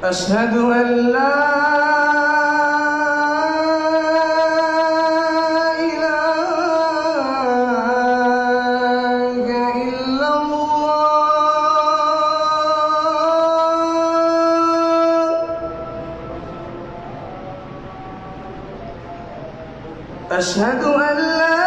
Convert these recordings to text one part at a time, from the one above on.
أشهد أن لا إله إلا الله. أشهد أن لا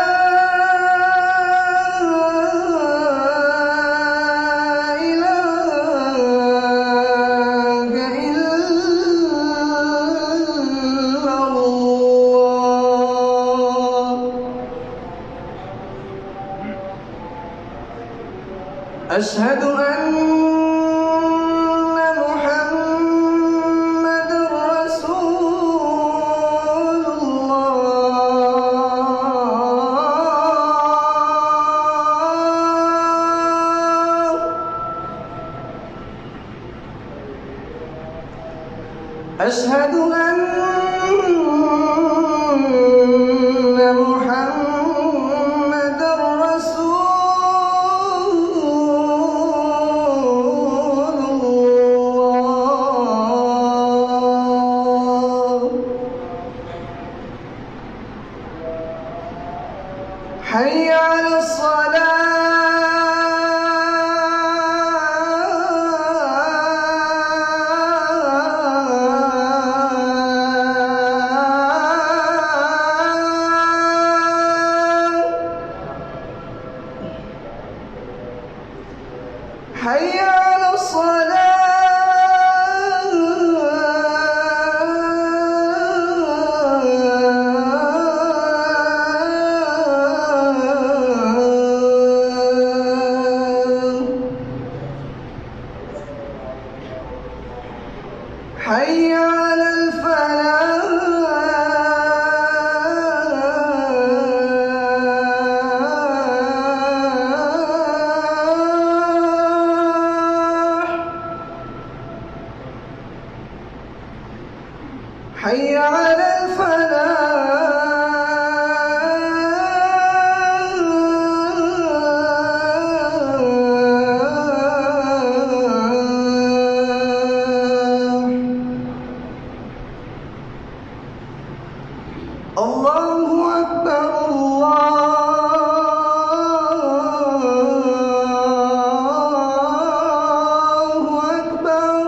أشهد أن محمد رسول الله. أشهد أن محمد حي على الصلاة. حي على الصلاة. حي على الفلاح. حي على الله أكبر. الله أكبر.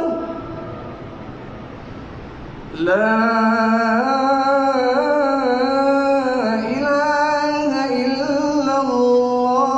لا إله إلا الله.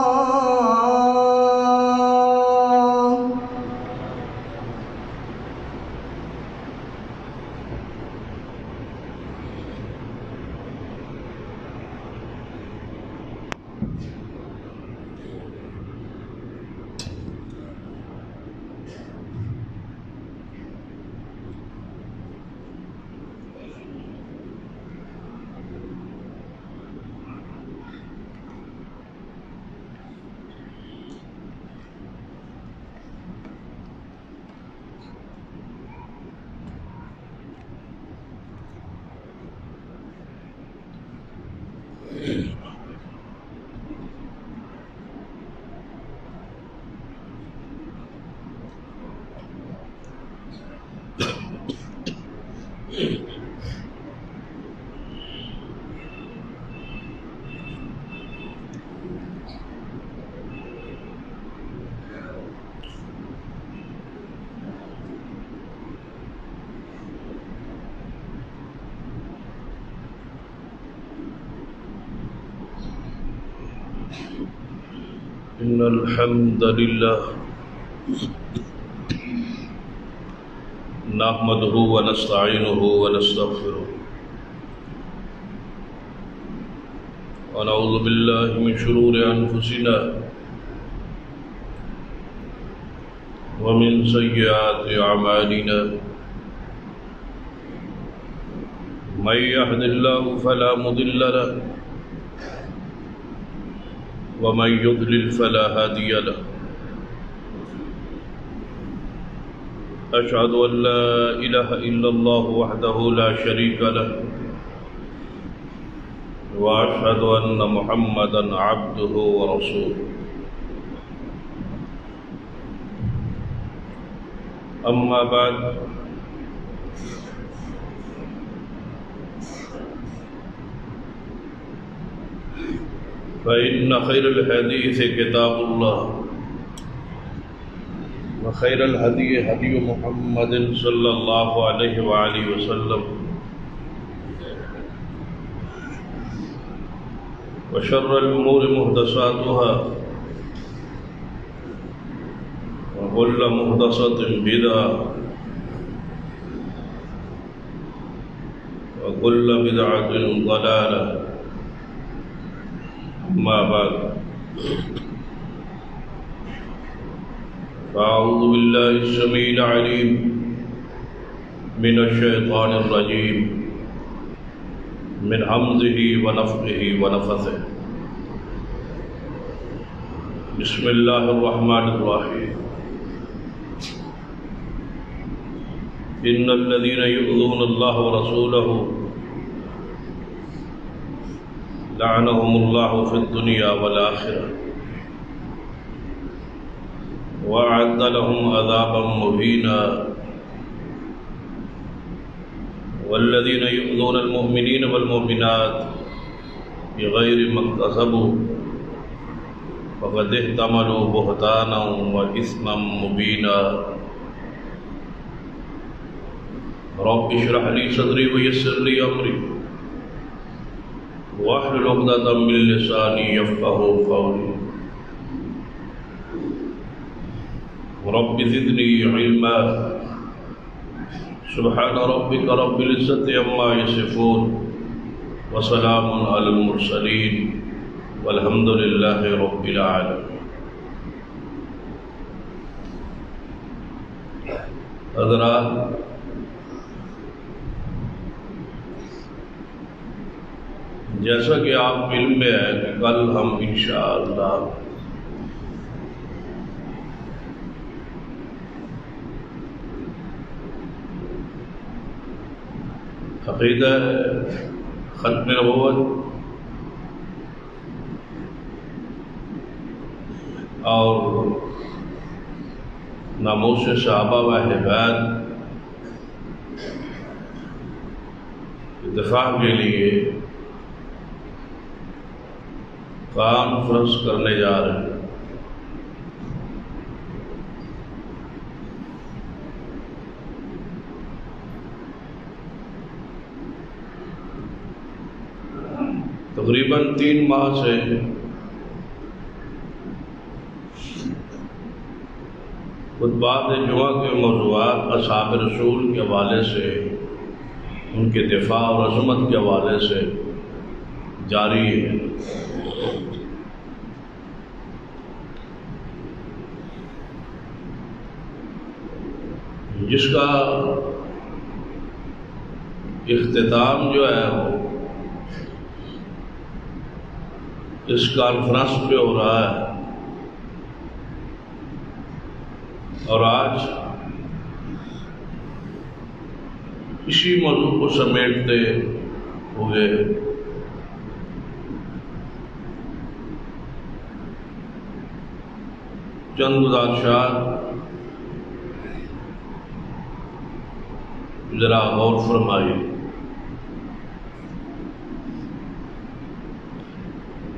إن الحمد لله نحمده ونستعينه ونستغفره ونعوذ بالله من شرور أنفسنا ومن سيئات أعمالنا من يهد الله فلا مضل له ومن يضلل فلا هادي له. أشهد أن لا إله إلا الله وحده لا شريك له وأشهد أن محمدا عبده ورسوله. أما بعد فإن خير الحديث كتاب الله وخير الهدي هدي محمد صلى الله عليه وآله وسلم وشر الأمور محدثاتها وكل محدثة بدعة وكل بدعة ضلالة أما بعد فأعوذ بالله السميع العليم من الشيطان الرجيم من همزه ونفخه ونفثه بسم الله الرحمن الرحيم إن الذين يؤذون الله ورسوله لعنهم الله في الدنيا والآخرة وأعد لهم عذابا مهينا والذين يؤذون المؤمنين والمؤمنات بغير ما اكتسبوا فقد احتملوا بهتانا وإثما مبينا رب اشرح لي صدري ويسر لي أمري واحلل عقدة من لساني يفقهوا قولي رب زدني علما سبحان ربك رب العزة عما يصفون وسلام على المرسلين والحمد لله رب العالمين. حضرات، جیسا کہ آپ علم میں ہے کہ کل ہم انشاءاللہ عقیدہ ختم نبوت اور ناموس صحابہ و اہل بیت دفاع کے لیے کانفرنس کرنے جا رہے ہیں. تقریباً 3 ماہ سے خطبات جمعہ کے موضوعات اصحاب رسول کے حوالے سے، ان کے دفاع اور عظمت کے حوالے سے جاری ہے. جس کا اختتام جو ہے وہ اس کانفرنس پہ ہو رہا ہے، اور آج اسی موضوع کو سمیٹتے ہوئے چند گزارشات ذرا غور فرمائیے.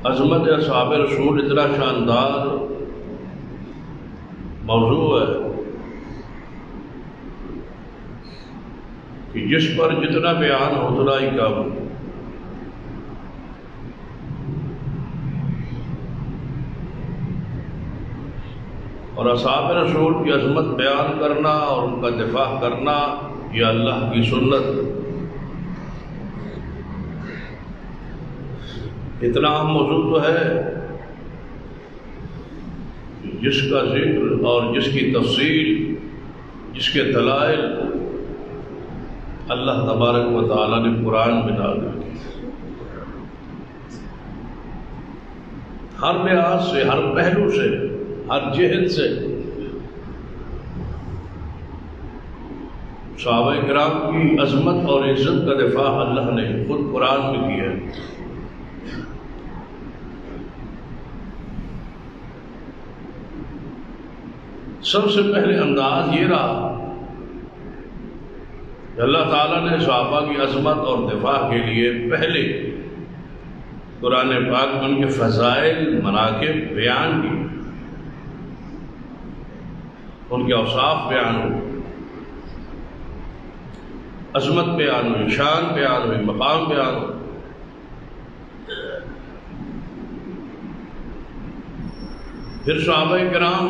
عظمت اصحاب رسول اتنا شاندار موضوع ہے کہ جس پر جتنا بیان ہو اتنا ہی کم. اور اصحاب رسول کی عظمت بیان کرنا اور ان کا دفاع کرنا یہ اللہ کی سنت. اتنا اہم موضوع تو ہے جس کا ذکر اور جس کی تفصیل، جس کے دلائل اللہ تبارک و تعالیٰ نے قرآن میں نازل کی. ہر لحاظ سے، ہر پہلو سے، ہر جہت سے صحابہ کرام کی عظمت اور عزت کا دفاع اللہ نے خود قرآن میں کیا ہے. سب سے پہلے انداز یہ رہا کہ اللہ تعالیٰ نے صحابہ کی عظمت اور دفاع کے لیے پہلے قرآن پاک میں ان کے فضائل مناقب بیان کی، ان کے اوصاف بیان ہوئے، عظمت بیان ہوئی، شان بیان ہوئی، مقام بیان ہوئی۔ پھر صحابہ کرام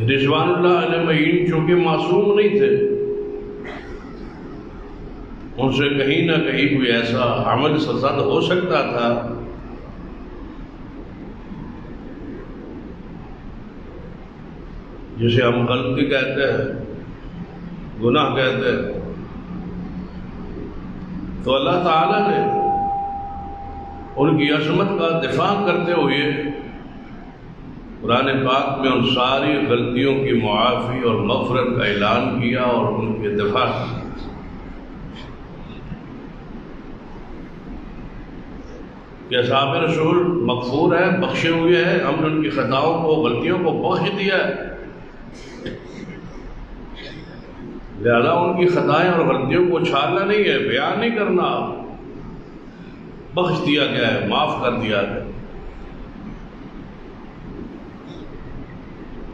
رضوان اللہ علیہ مجمعین چونکہ معصوم نہیں تھے، ان سے کہیں نہ کہیں کوئی ایسا عمل سرزد ہو سکتا تھا جسے ہم غلطی کہتے ہیں، گناہ کہتے ہیں۔ تو اللہ تعالیٰ نے ان کی عظمت کا دفاع کرتے ہوئے قرآن پاک میں ان ساری غلطیوں کی معافی اور مغفرت کا اعلان کیا اور ان کے دفاع کیا۔ کہ اصحاب رسول مغفور ہے، بخشے ہوئے ہیں، ہم نے ان کی خطاؤں کو، غلطیوں کو بخش دیا ہے، لہذا ان کی خطائیں اور غلطیوں کو چھالنا نہیں ہے، بیان نہیں کرنا، بخش دیا گیا ہے، معاف کر دیا گیا۔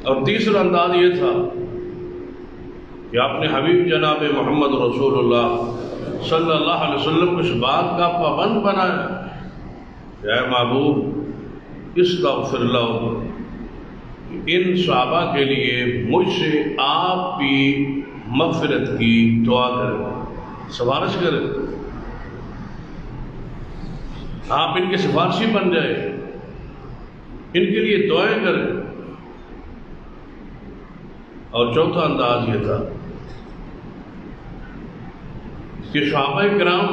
اور تیسرا انداز یہ تھا کہ اپنے حبیب جناب محمد رسول اللہ صلی اللہ علیہ وسلم کو اس بات کا پابند بنایا کہ اے محبوب استغفر لہم، ان صحابہ کے لیے مجھ سے آپ بھی مغفرت کی دعا کریں، سفارش کریں، آپ ان کے سفارشی بن جائیں، ان کے لیے دعائیں کریں۔ اور چوتھا انداز یہ تھا کہ صحابہ کرام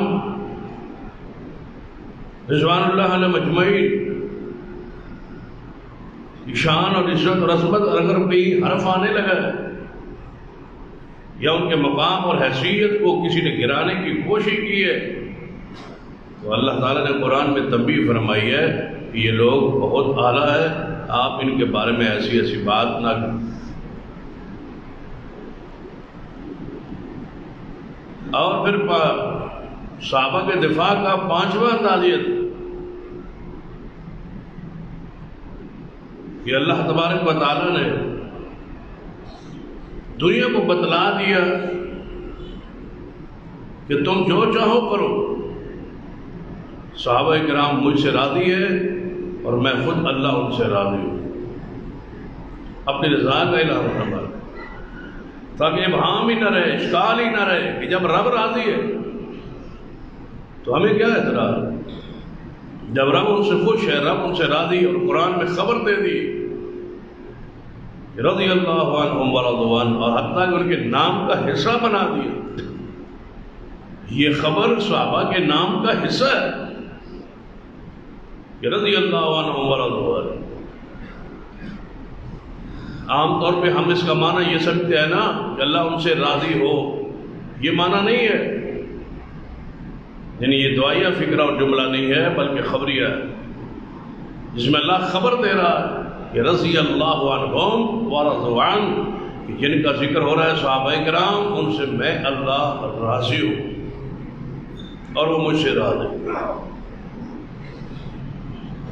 رضوان اللہ علیہ مجمعین کی شان اور عزت اور عظمت اگر کوئی حرف آنے لگا ہے یا ان کے مقام اور حیثیت کو کسی نے گرانے کی کوشش کی ہے تو اللہ تعالیٰ نے قرآن میں تنبیہ فرمائی ہے کہ یہ لوگ بہت اعلیٰ ہے، آپ ان کے بارے میں ایسی ایسی بات نہ کریں۔ اور پھر صحابہ کے دفاع کا پانچواں انداز یہ تھا کہ اللہ تبارک و تعالیٰ نے دنیا کو بتلا دیا کہ تم جو چاہو کرو، صحابہ کرام مجھ سے راضی ہے اور میں خود اللہ ان سے راضی ہوں، اپنی رضا کا اعلان فرمایا تاکہ ابہام ہی نہ رہے، اشکال ہی نہ رہے کہ جب رب راضی ہے تو ہمیں کیا اعتراض ہے؟ جب رب ان سے خوش ہے، رب ان سے راضی، اور قرآن میں خبر دے دی رضی اللہ عنہم ورضوا عنہ، اور حتیٰ کہ ان کے نام کا حصہ بنا دیا۔ یہ خبر صحابہ کے نام کا حصہ ہے کہ رضی اللہ عنہم ورضوا عنہ۔ عام طور پہ ہم اس کا معنی یہ سمجھتے ہیں نا کہ اللہ ان سے راضی ہو، یہ معنی نہیں ہے، یعنی یہ دعائیہ فکرہ اور جملہ نہیں ہے بلکہ خبریہ ہے، جس میں اللہ خبر دے رہا ہے کہ رضی اللہ عنہم ورضوا عنہ، کہ جن کا ذکر ہو رہا ہے صحابہ کرام، ان سے میں اللہ راضی ہوں اور وہ مجھ سے راضی۔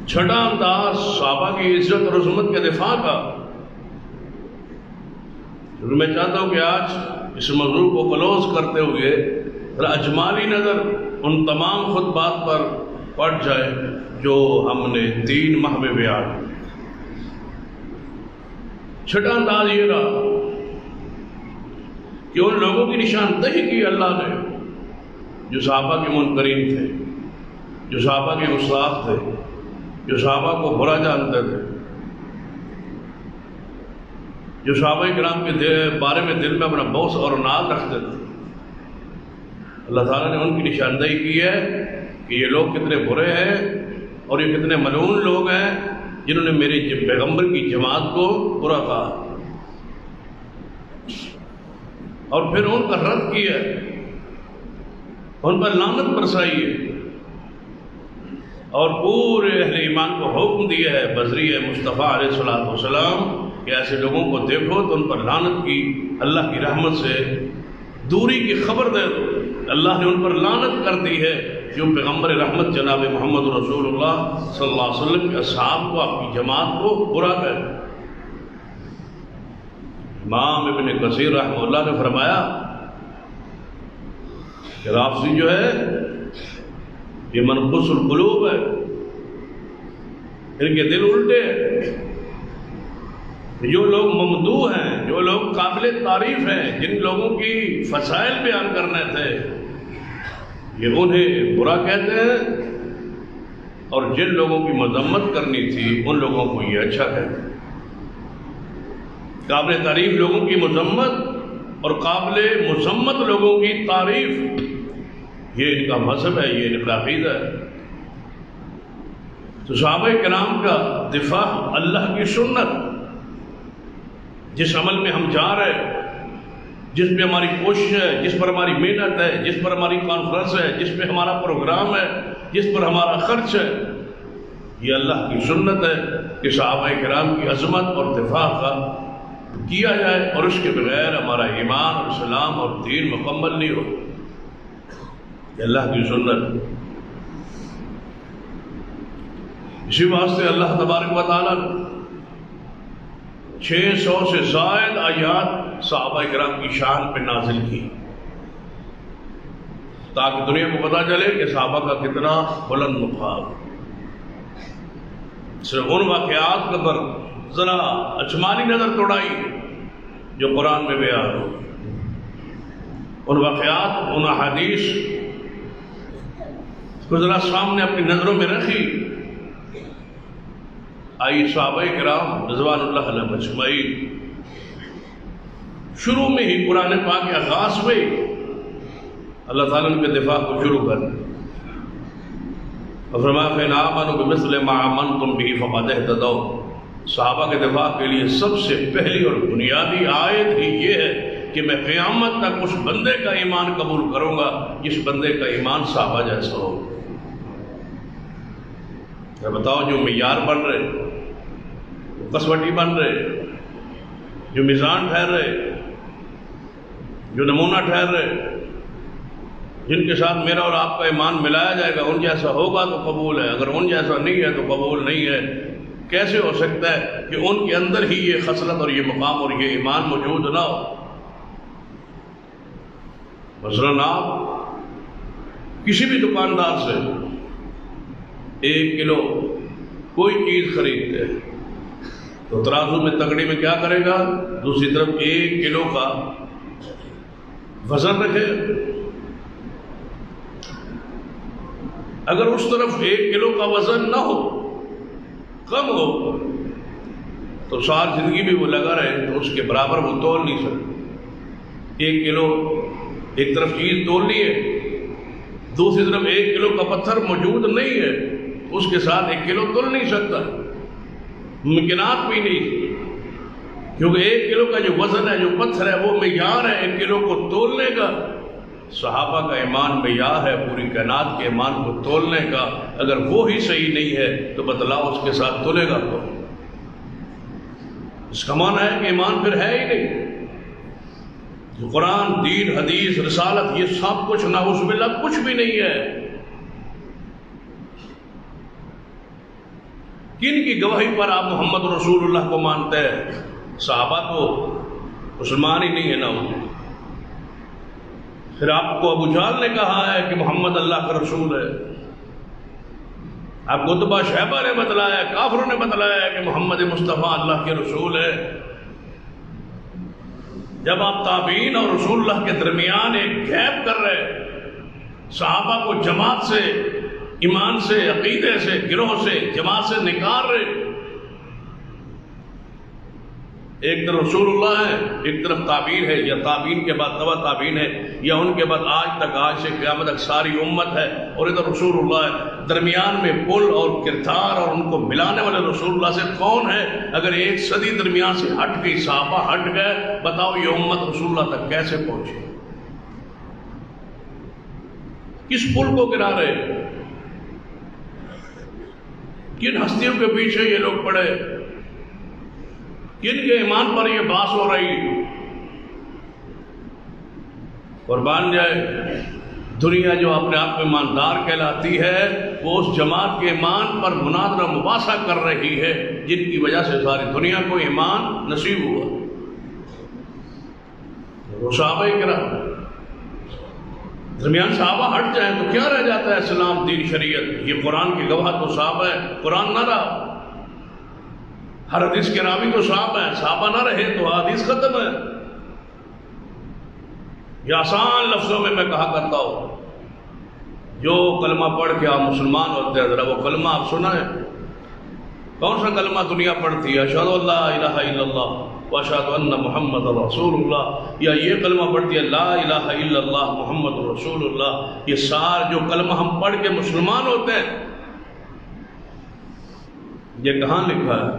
چھٹا انداز صحابہ کی عزت اور عظمت کے دفاع کا، میں چاہتا ہوں کہ آج اس موضوع کو کلوز کرتے ہوئے اجمالی نظر ان تمام خطبات پر پڑ جائے جو ہم نے 3 ماہ میں بیان۔ چھٹا انداز یہ رہا کہ ان لوگوں کی نشاندہی کی اللہ نے جو صحابہ کے منکرین تھے، جو صحابہ کے گستاخ تھے، جو صحابہ کو برا جانتے تھے، جو صحابہ کرام کے بارے میں دل میں اپنا بغض اور ناز رکھتے تھے۔ اللہ تعالیٰ نے ان کی نشاندہی کی ہے کہ یہ لوگ کتنے برے ہیں اور یہ کتنے ملعون لوگ ہیں جنہوں نے میرے پیغمبر کی جماعت کو برا کہا، اور پھر ان کا رد کیا، ان پر لعنت برسائی ہے، اور پورے اہل ایمان کو حکم دیا ہے بذریعہ مصطفیٰ علیہ السلام کہ ایسے لوگوں کو دیکھو تو ان پر لعنت کی، اللہ کی رحمت سے دوری کی خبر دے دو۔ اللہ نے ان پر لعنت کر دی ہے جو پیغمبر رحمت جناب محمد رسول اللہ صلی اللہ علیہ وسلم کے اصحاب کو، آپ کی جماعت کو برا کہے۔ امام ابن کثیر رحمہ اللہ نے فرمایا کہ رافضی جو ہے یہ منقوص القلوب ہے، ان کے دل الٹے ہیں۔ جو لوگ ممدوح ہیں، جو لوگ قابل تعریف ہیں، جن لوگوں کی فضائل بیان کرنے تھے، یہ انہیں برا کہتے ہیں، اور جن لوگوں کی مذمت کرنی تھی ان لوگوں کو یہ اچھا کہتے ہیں۔ قابل تعریف لوگوں کی مذمت اور قابل مذمت لوگوں کی تعریف، یہ ان کا مذہب ہے، یہ ان کا عقیدہ ہے۔ تو صحابہ کرام کا دفاع اللہ کی سنت، جس عمل میں ہم جا رہے ہیں، جس پہ ہماری کوشش ہے، جس پر ہماری محنت ہے، جس پر ہماری کانفرنس ہے، جس پہ ہمارا پروگرام ہے، جس پر ہمارا خرچ ہے، یہ اللہ کی سنت ہے کہ صحابہ کرام کی عظمت اور دفاع کا کیا جائے، اور اس کے بغیر ہمارا ایمان اور اسلام اور دین مکمل نہیں ہو۔ یہ اللہ کی سنت۔ اسی واسطے اللہ تبارک و تعالیٰ 600 سے زائد آیات صحابہ کرام کی شان پہ نازل کی، تاکہ دنیا کو پتہ چلے کہ صحابہ کا کتنا بلند مقام۔ صرف ان واقعات پر ذرا اجمالی نظر توڑائی جو قرآن میں بیان ہو، ان واقعات، ان احادیث کو ذرا سامنے اپنی نظروں میں رکھی۔ آئی صحابہ کرام رضوان اللہ علیہم اجمعین، شروع میں ہی قرآن پاک کے آغاز میں اللہ تعالیٰ نے دفاع کو شروع کر دیا، اور فرمایا فَإِنْ آمَنُوا بِمِثْلِ مَا آمَنْتُمْ بِهِ فَقَدِ اهْتَدَوْا۔ صحابہ کے دفاع کے لیے سب سے پہلی اور بنیادی آیت ہی یہ ہے کہ میں قیامت تک اس بندے کا ایمان قبول کروں گا جس بندے کا ایمان صحابہ جیسا ہو۔ میں بتاؤ، جو معیار بن رہے، جو کسوٹی بن رہے، جو میزان ٹھہر رہے، جو نمونہ ٹھہر رہے، جن کے ساتھ میرا اور آپ کا ایمان ملایا جائے گا، ان جیسا ہوگا تو قبول ہے، اگر ان جیسا نہیں ہے تو قبول نہیں ہے۔ کیسے ہو سکتا ہے کہ ان کے اندر ہی یہ خصلت اور یہ مقام اور یہ ایمان موجود نہ ہو؟ مثلاً آپ کسی بھی دکاندار سے 1 کلو کوئی چیز خریدتے ہیں تو ترازو میں تکڑی میں کیا کرے گا؟ دوسری طرف 1 کلو کا وزن رکھے۔ اگر اس طرف 1 کلو کا وزن نہ ہو، کم ہو، تو ساری زندگی بھی وہ لگا رہے تو اس کے برابر وہ تول نہیں سکتے۔ 1 کلو ایک طرف چیز تولنی ہے، دوسری طرف 1 کلو کا پتھر موجود نہیں ہے، اس کے ساتھ 1 کلو تول نہیں سکتا، ممکنات بھی نہیں، کیونکہ 1 کلو کا جو وزن ہے، جو پتھر ہے، وہ معیار ہے 1 کلو کو تولنے کا۔ صحابہ کا ایمان معیار ہے پوری کائنات کے ایمان کو تولنے کا۔ اگر وہ ہی صحیح نہیں ہے تو بتلاؤ اس کے ساتھ تولے گا تو؟ اس کا معنی ہے کہ ایمان پھر ہے ہی نہیں۔ جو قرآن، دین، حدیث، رسالت، یہ سب کچھ نعوذ باللہ کچھ بھی نہیں ہے۔ کن کی گواہی پر آپ محمد رسول اللہ کو مانتے ہیں؟ صحابہ تو مسلمان ہی نہیں ہے نا۔ پھر آپ کو ابو جہل نے کہا ہے کہ محمد اللہ کا رسول ہے، آپ کو عتبہ شیبہ نے بتلایا، کافروں نے بتلایا کہ محمد مصطفیٰ اللہ کے رسول ہے۔ جب آپ تابعین اور رسول اللہ کے درمیان ایک گیپ کر رہے، صحابہ کو جماعت سے، ایمان سے، عقیدے سے، گروہ سے، جماعت سے نکال رہے، ایک طرف رسول اللہ ہے، ایک طرف تابعین ہے، یا تابعین کے بعد تبع تابعین ہے، یا ان کے بعد آج سے قیامت تک ساری امت ہے، اور ادھر رسول اللہ ہے۔ درمیان میں پل اور کردار اور ان کو ملانے والے رسول اللہ سے کون ہے؟ اگر 1 صدی درمیان سے ہٹ گئی، صحابہ ہٹ گئے، بتاؤ یہ امت رسول اللہ تک کیسے پہنچی؟ کس پل کو گرا رہے؟ کن ہستیوں کے پیچھے یہ لوگ پڑے؟ کن کے ایمان پر یہ بحث ہو رہی؟ قربان جائے دنیا جو اپنے آپ میں ایماندار کہلاتی ہے وہ اس جماعت کے ایمان پر مناظرہ مباحثہ کر رہی ہے جن کی وجہ سے ساری دنیا کو ایمان نصیب ہوا۔ وہ صحابہ کرام، درمیان صحابہ ہٹ جائیں تو کیا رہ جاتا ہے اسلام، دین، شریعت؟ یہ قرآن کی گواہ تو صحابہ ہے، قرآن نہ رہا، ہر حدیث کے راوی تو صحابہ ہیں، صحابہ نہ رہے تو حدیث ختم ہے۔ یہ آسان لفظوں میں کہا کرتا ہوں، جو کلمہ پڑھ کے آپ مسلمان ہوتے ہیں ذرا وہ کلمہ آپ سنائیں۔ کون سا کلمہ دنیا پڑھتی ہے؟ اشہد ان لا الہ الا اللہ واشہد ان محمد رسول اللہ، یا یہ کلمہ پڑھتی ہے لا الہ الا اللہ محمد رسول اللہ۔ یہ سار جو کلمہ ہم پڑھ کے مسلمان ہوتے ہیں، یہ کہاں لکھا ہے؟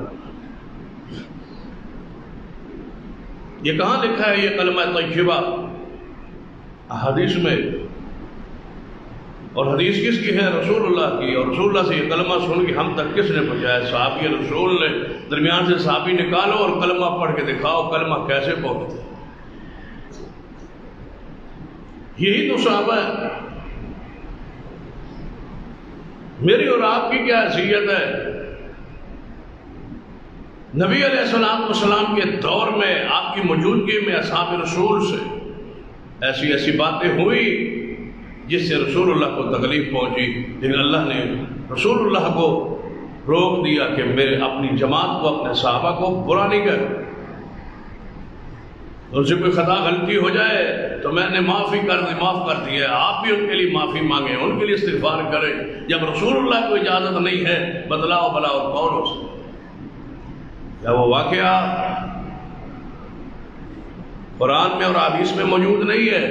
یہ کہاں لکھا ہے یہ کلمہ طیبہ؟ حدیث میں۔ اور حدیث کس کی ہے؟ رسول اللہ کی۔ اور رسول اللہ سے یہ کلمہ سن کے ہم تک کس نے پہنچایا؟ صحابی رسول نے۔ درمیان سے صحابی نکالو اور کلمہ پڑھ کے دکھاؤ کلمہ کیسے پہنچتا ہے۔ یہی تو صحابہ ہے۔ میری اور آپ کی کیا حیثیت ہے؟ نبی علیہ السلام کے دور میں، آپ کی موجودگی میں اصحاب رسول سے ایسی ایسی باتیں ہوئی جس سے رسول اللہ کو تکلیف پہنچی، لیکن اللہ نے رسول اللہ کو روک دیا کہ میرے اپنی جماعت کو، اپنے صحابہ کو برا نہیں کر، ان سے کوئی خطا غلطی ہو جائے تو میں نے معاف کر دی ہے، آپ بھی ان کے لیے معافی مانگیں، ان کے لیے استغفار کریں۔ جب رسول اللہ کو اجازت نہیں ہے بدلاؤ بلا اور کون ہو سکتا؟ کیا وہ واقعہ قرآن میں اور حدیث میں موجود نہیں ہے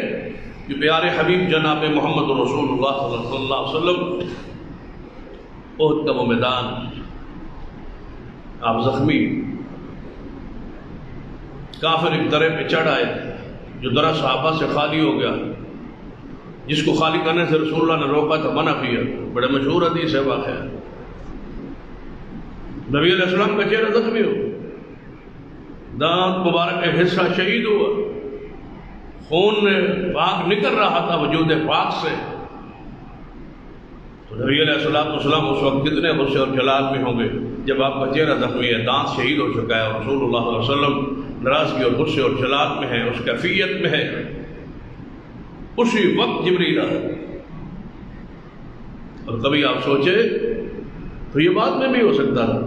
کہ پیارے حبیب جناب محمد رسول اللہ صلی اللہ علیہ وسلم احد کا وہ میدان، آپ زخمی، کافر ایک درے پہ چڑھ آئے جو درہ صحابہ سے خالی ہو گیا، جس کو خالی کرنے سے رسول اللہ نے روکا تھا، منع کیا، بڑے مشہور حدیث ہے واقعہ۔ نبی علیہ السلام کا چہرہ زخمی ہو، دانت مبارک کا حصہ شہید ہوا، خون پاک نکل رہا تھا وجود پاک سے، تو نبی علیہ السلام اس وقت کتنے غصے اور جلال میں ہوں گے جب آپ کا چہرہ زخمی ہے، دانت شہید ہو چکا ہے، اور رسول اللہ علیہ وسلم ناراضگی اور غصے اور جلال میں ہے، اس کیفیت میں ہے۔ اسی وقت جبریل آیا، اور کبھی آپ سوچے تو یہ بعد میں بھی ہو سکتا تھا،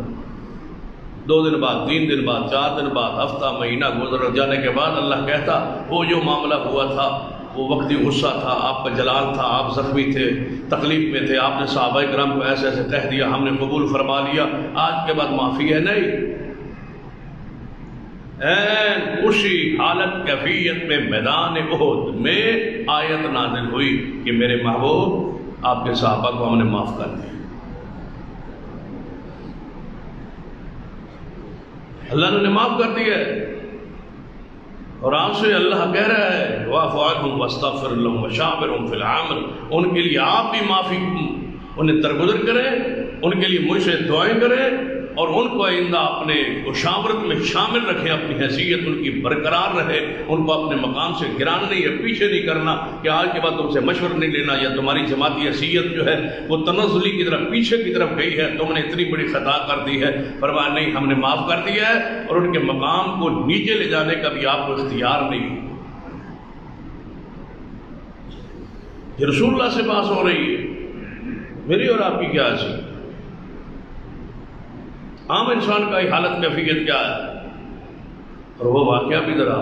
2 دن بعد، 3 دن بعد، 4 دن بعد، ہفتہ، مہینہ گزر جانے کے بعد اللہ کہتا وہ جو معاملہ ہوا تھا وہ وقتی غصہ تھا، آپ کا جلال تھا، آپ زخمی تھے، تکلیف میں تھے، آپ نے صحابہ کرام کو ایسے ایسے کہہ دیا، ہم نے قبول فرما لیا، آج کے بعد معافی ہے؟ نہیں، اسی حالت کیفیت میں میدان احد میں آیت نازل ہوئی کہ میرے محبوب آپ کے صحابہ کو ہم نے معاف کر دیا۔ اللہ نے معاف کر دیا ہے، اور آپ سے اللہ کہہ رہا ہے واعف عنہم واستغفر لہم وشاورہم فی الامر، ان کے لیے آپ بھی معافی، انہیں درگزر کریں، ان کے لیے مجھ سے دعائیں کریں، اور ان کو آئندہ اپنے مشاورت میں شامل رکھیں، اپنی حیثیت ان کی برقرار رہے، ان کو اپنے مقام سے گرانا نہیں ہے، پیچھے نہیں کرنا کہ آج کے بعد تم سے مشورہ نہیں لینا، یا تمہاری جماعتی حیثیت جو ہے وہ تنزلی کی طرف پیچھے کی طرف گئی ہے، تم نے اتنی بڑی خطا کر دی ہے، فرمایا نہیں، ہم نے معاف کر دیا ہے، اور ان کے مقام کو نیچے لے جانے کا بھی آپ کو اختیار نہیں۔ یہ رسول اللہ سے بات ہو رہی ہے، میری اور آپ کی کیا حیثیت؟ عام انسان کا حالت کیفیت کیا ہے؟ اور وہ واقعہ بھی ذرا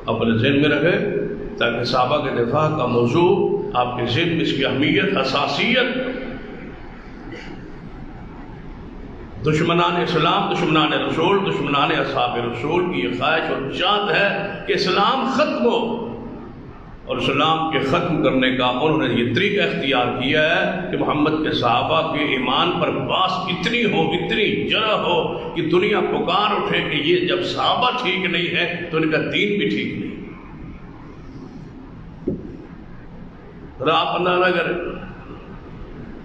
اپنے ذہن میں رکھے تاکہ صحابہ کے دفاع کا موضوع آپ کے ذہن میں اس کی اہمیت، حساسیت، دشمنان اسلام، دشمنان رسول، دشمنان اصحاب رسول کی یہ خواہش اور چاہت ہے کہ اسلام ختم ہو، اور اسلام کے ختم کرنے کا انہوں نے یہ طریقہ اختیار کیا ہے کہ محمد کے صحابہ کے ایمان پر باس اتنی ہو، اتنی جرح ہو کہ دنیا پکار اٹھے کہ یہ جب صحابہ ٹھیک نہیں ہے تو ان کا دین بھی ٹھیک نہیں۔ ذرا آپ اندازہ کریں،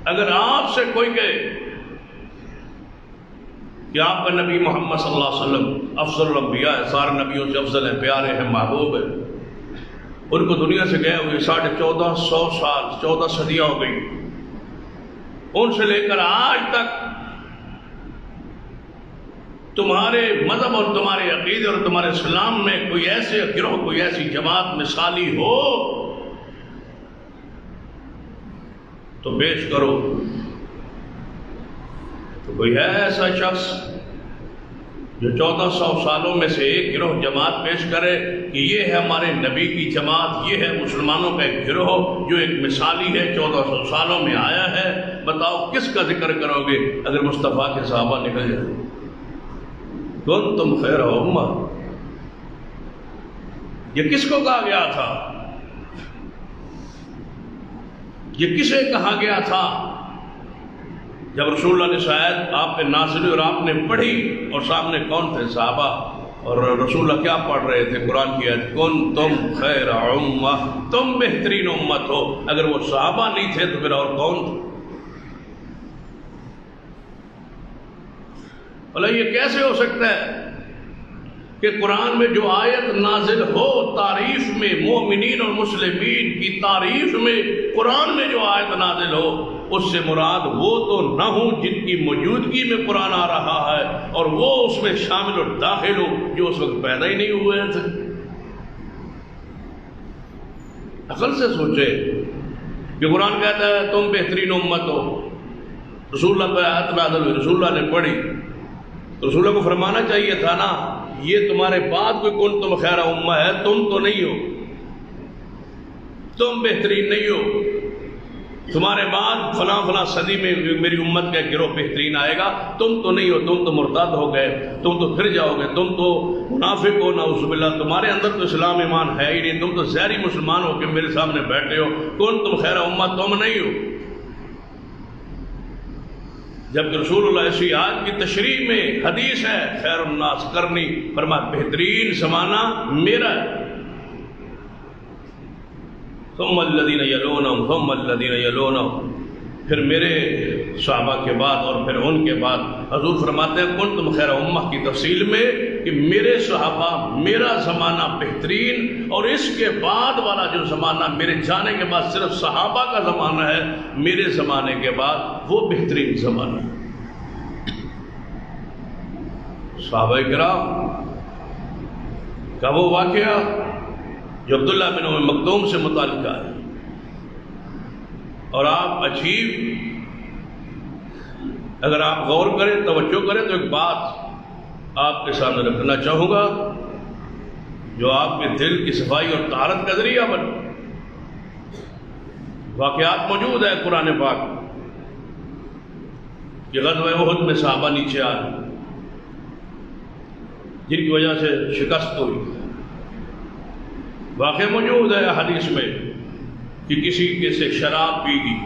اگر آپ سے کوئی کہے کہ آپ کا نبی محمد صلی اللہ علیہ وسلم افضل الانبیاء ہے، سارے نبیوں سے افضل ہیں، پیارے ہیں، محبوب ہیں، ان کو دنیا سے گئے ہوئے 1450 سال 14 صدیاں ہو گئی، ان سے لے کر آج تک تمہارے مذہب اور تمہارے عقیدے اور تمہارے اسلام میں کوئی ایسے گروہ، کوئی ایسی جماعت مثالی ہو تو پیش کرو۔ تو کوئی ہے ایسا شخص جو 1400 سالوں میں سے ایک گروہ جماعت پیش کرے کہ یہ ہے ہمارے نبی کی جماعت، یہ ہے مسلمانوں کا ایک گروہ جو ایک مثالی ہے، 1400 سالوں میں آیا ہے؟ بتاؤ کس کا ذکر کرو گے اگر مصطفیٰ کے صحابہ نکل جائیں؟ کنتم خیر امہ، یہ کس کو کہا گیا تھا؟ یہ کسے کہا گیا تھا؟ جب رسول اللہ نے شاید آپ پہ نازل ہوئی اور آپ نے پڑھی، اور سامنے کون تھے؟ صحابہ۔ اور رسول اللہ کیا پڑھ رہے تھے؟ قرآن کی آیت، کنتم خیر امہ، تم بہترین امت ہو۔ اگر وہ صحابہ نہیں تھے تو پھر اور کون تھے؟ بھلا یہ کیسے ہو سکتا ہے کہ قرآن میں جو آیت نازل ہو تعریف میں، مومنین اور مسلمین کی تعریف میں، قرآن میں جو آیت نازل ہو اس سے مراد وہ تو نہ ہوں جن کی موجودگی میں قرآن آ رہا ہے، اور وہ اس میں شامل اور داخل ہو جو اس وقت پیدا ہی نہیں ہوئے تھے؟ عقل سے سوچے کہ قرآن کہتا ہے تم بہترین امت ہو، رسول اللہ پہ آیت نازل ہوئی، رسول اللہ نے پڑھی، رسول اللہ کو فرمانا چاہیے تھا نا یہ تمہارے بعد کوئی کنتم خیر امہ ہے، تم تو نہیں ہو، تم بہترین نہیں ہو، تمہارے بعد فلاں فلاں صدی میں میری امت کا ایک گروہ بہترین آئے گا، تم تو نہیں ہو، تم تو مرتد ہو گئے، تم تو پھر جاؤ گے، تم تو منافق ہو، نعوذ باللہ، تمہارے اندر تو اسلام ایمان ہے ہی نہیں، تم تو ظاہری مسلمان ہو کے میرے سامنے بیٹھے ہو، کنتم خیر امہ، تم نہیں ہو۔ جبکہ رسول اللہ ایسی آیت کی تشریح میں حدیث ہے خیر الناس کرنی، فرمایا بہترین زمانہ میرا ہے، ثم الذین یلونہم ثم الذین یلونہم، پھر میرے صحابہ کے بعد اور پھر ان کے بعد۔ حضور فرماتے ہیں کنتم خیر امہ کی تفصیل میں کہ میرے صحابہ، میرا زمانہ بہترین، اور اس کے بعد والا جو زمانہ میرے جانے کے بعد صرف صحابہ کا زمانہ ہے، میرے زمانے کے بعد وہ بہترین زمانہ ہے۔ صحابہ کرام کا وہ واقعہ جو عبداللہ بن ام مکتوم سے متعلق ہے، اور آپ عجیب اگر آپ غور کریں، توجہ کریں تو ایک بات آپ کے سامنے رکھنا چاہوں گا جو آپ کے دل کی صفائی اور طہارت کا ذریعہ بنے۔ واقعات موجود ہے قرآن پاک کہ غزوہ احد میں صحابہ نیچے آئے جن کی وجہ سے شکست ہوئی۔ واقعہ موجود ہے حدیث میں کہ کسی کے سے شراب پی گئی،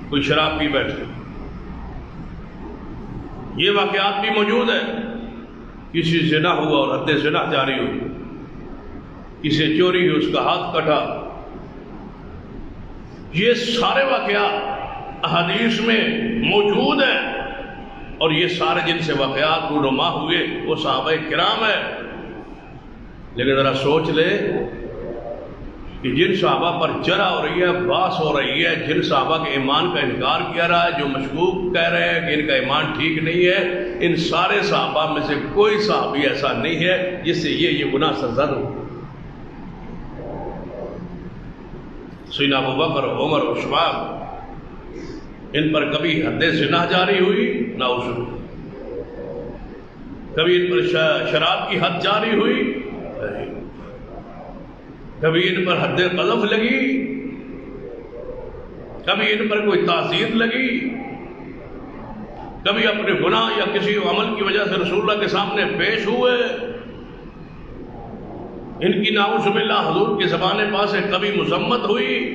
کوئی شراب پی بیٹھے، یہ واقعات بھی موجود ہے۔ کسی زنا ہوا اور حد زنا جاری ہوئی، کسی چوری ہوئی، اس کا ہاتھ کٹا، یہ سارے واقعات احادیث میں موجود ہیں، اور یہ سارے جن سے واقعات رونما ہوئے وہ صحابہ کرام ہیں۔ لیکن ذرا سوچ لے کہ جن صحابہ پر جرح ہو رہی ہے، باس ہو رہی ہے، جن صحابہ کے ایمان کا انکار کیا رہا ہے، جو مشکوک کہہ رہے ہیں کہ ان کا ایمان ٹھیک نہیں ہے، ان سارے صحابہ میں سے کوئی صحابی ایسا نہیں ہے جس سے یہ گناہ سرزد ہو۔ سیدنا ابو بکر، عمر، عثمان، ان پر کبھی حد زنا جاری ہوئی نہ اصول، کبھی ان پر شراب کی حد جاری ہوئی، کبھی ان پر حد قذف لگی، کبھی ان پر کوئی تعزیر لگی، کبھی اپنے گناہ یا کسی عمل کی وجہ سے رسول اللہ کے سامنے پیش ہوئے۔ ان کی نعوذ باللہ حضور کے زبان پاس سے کبھی مذمت ہوئی،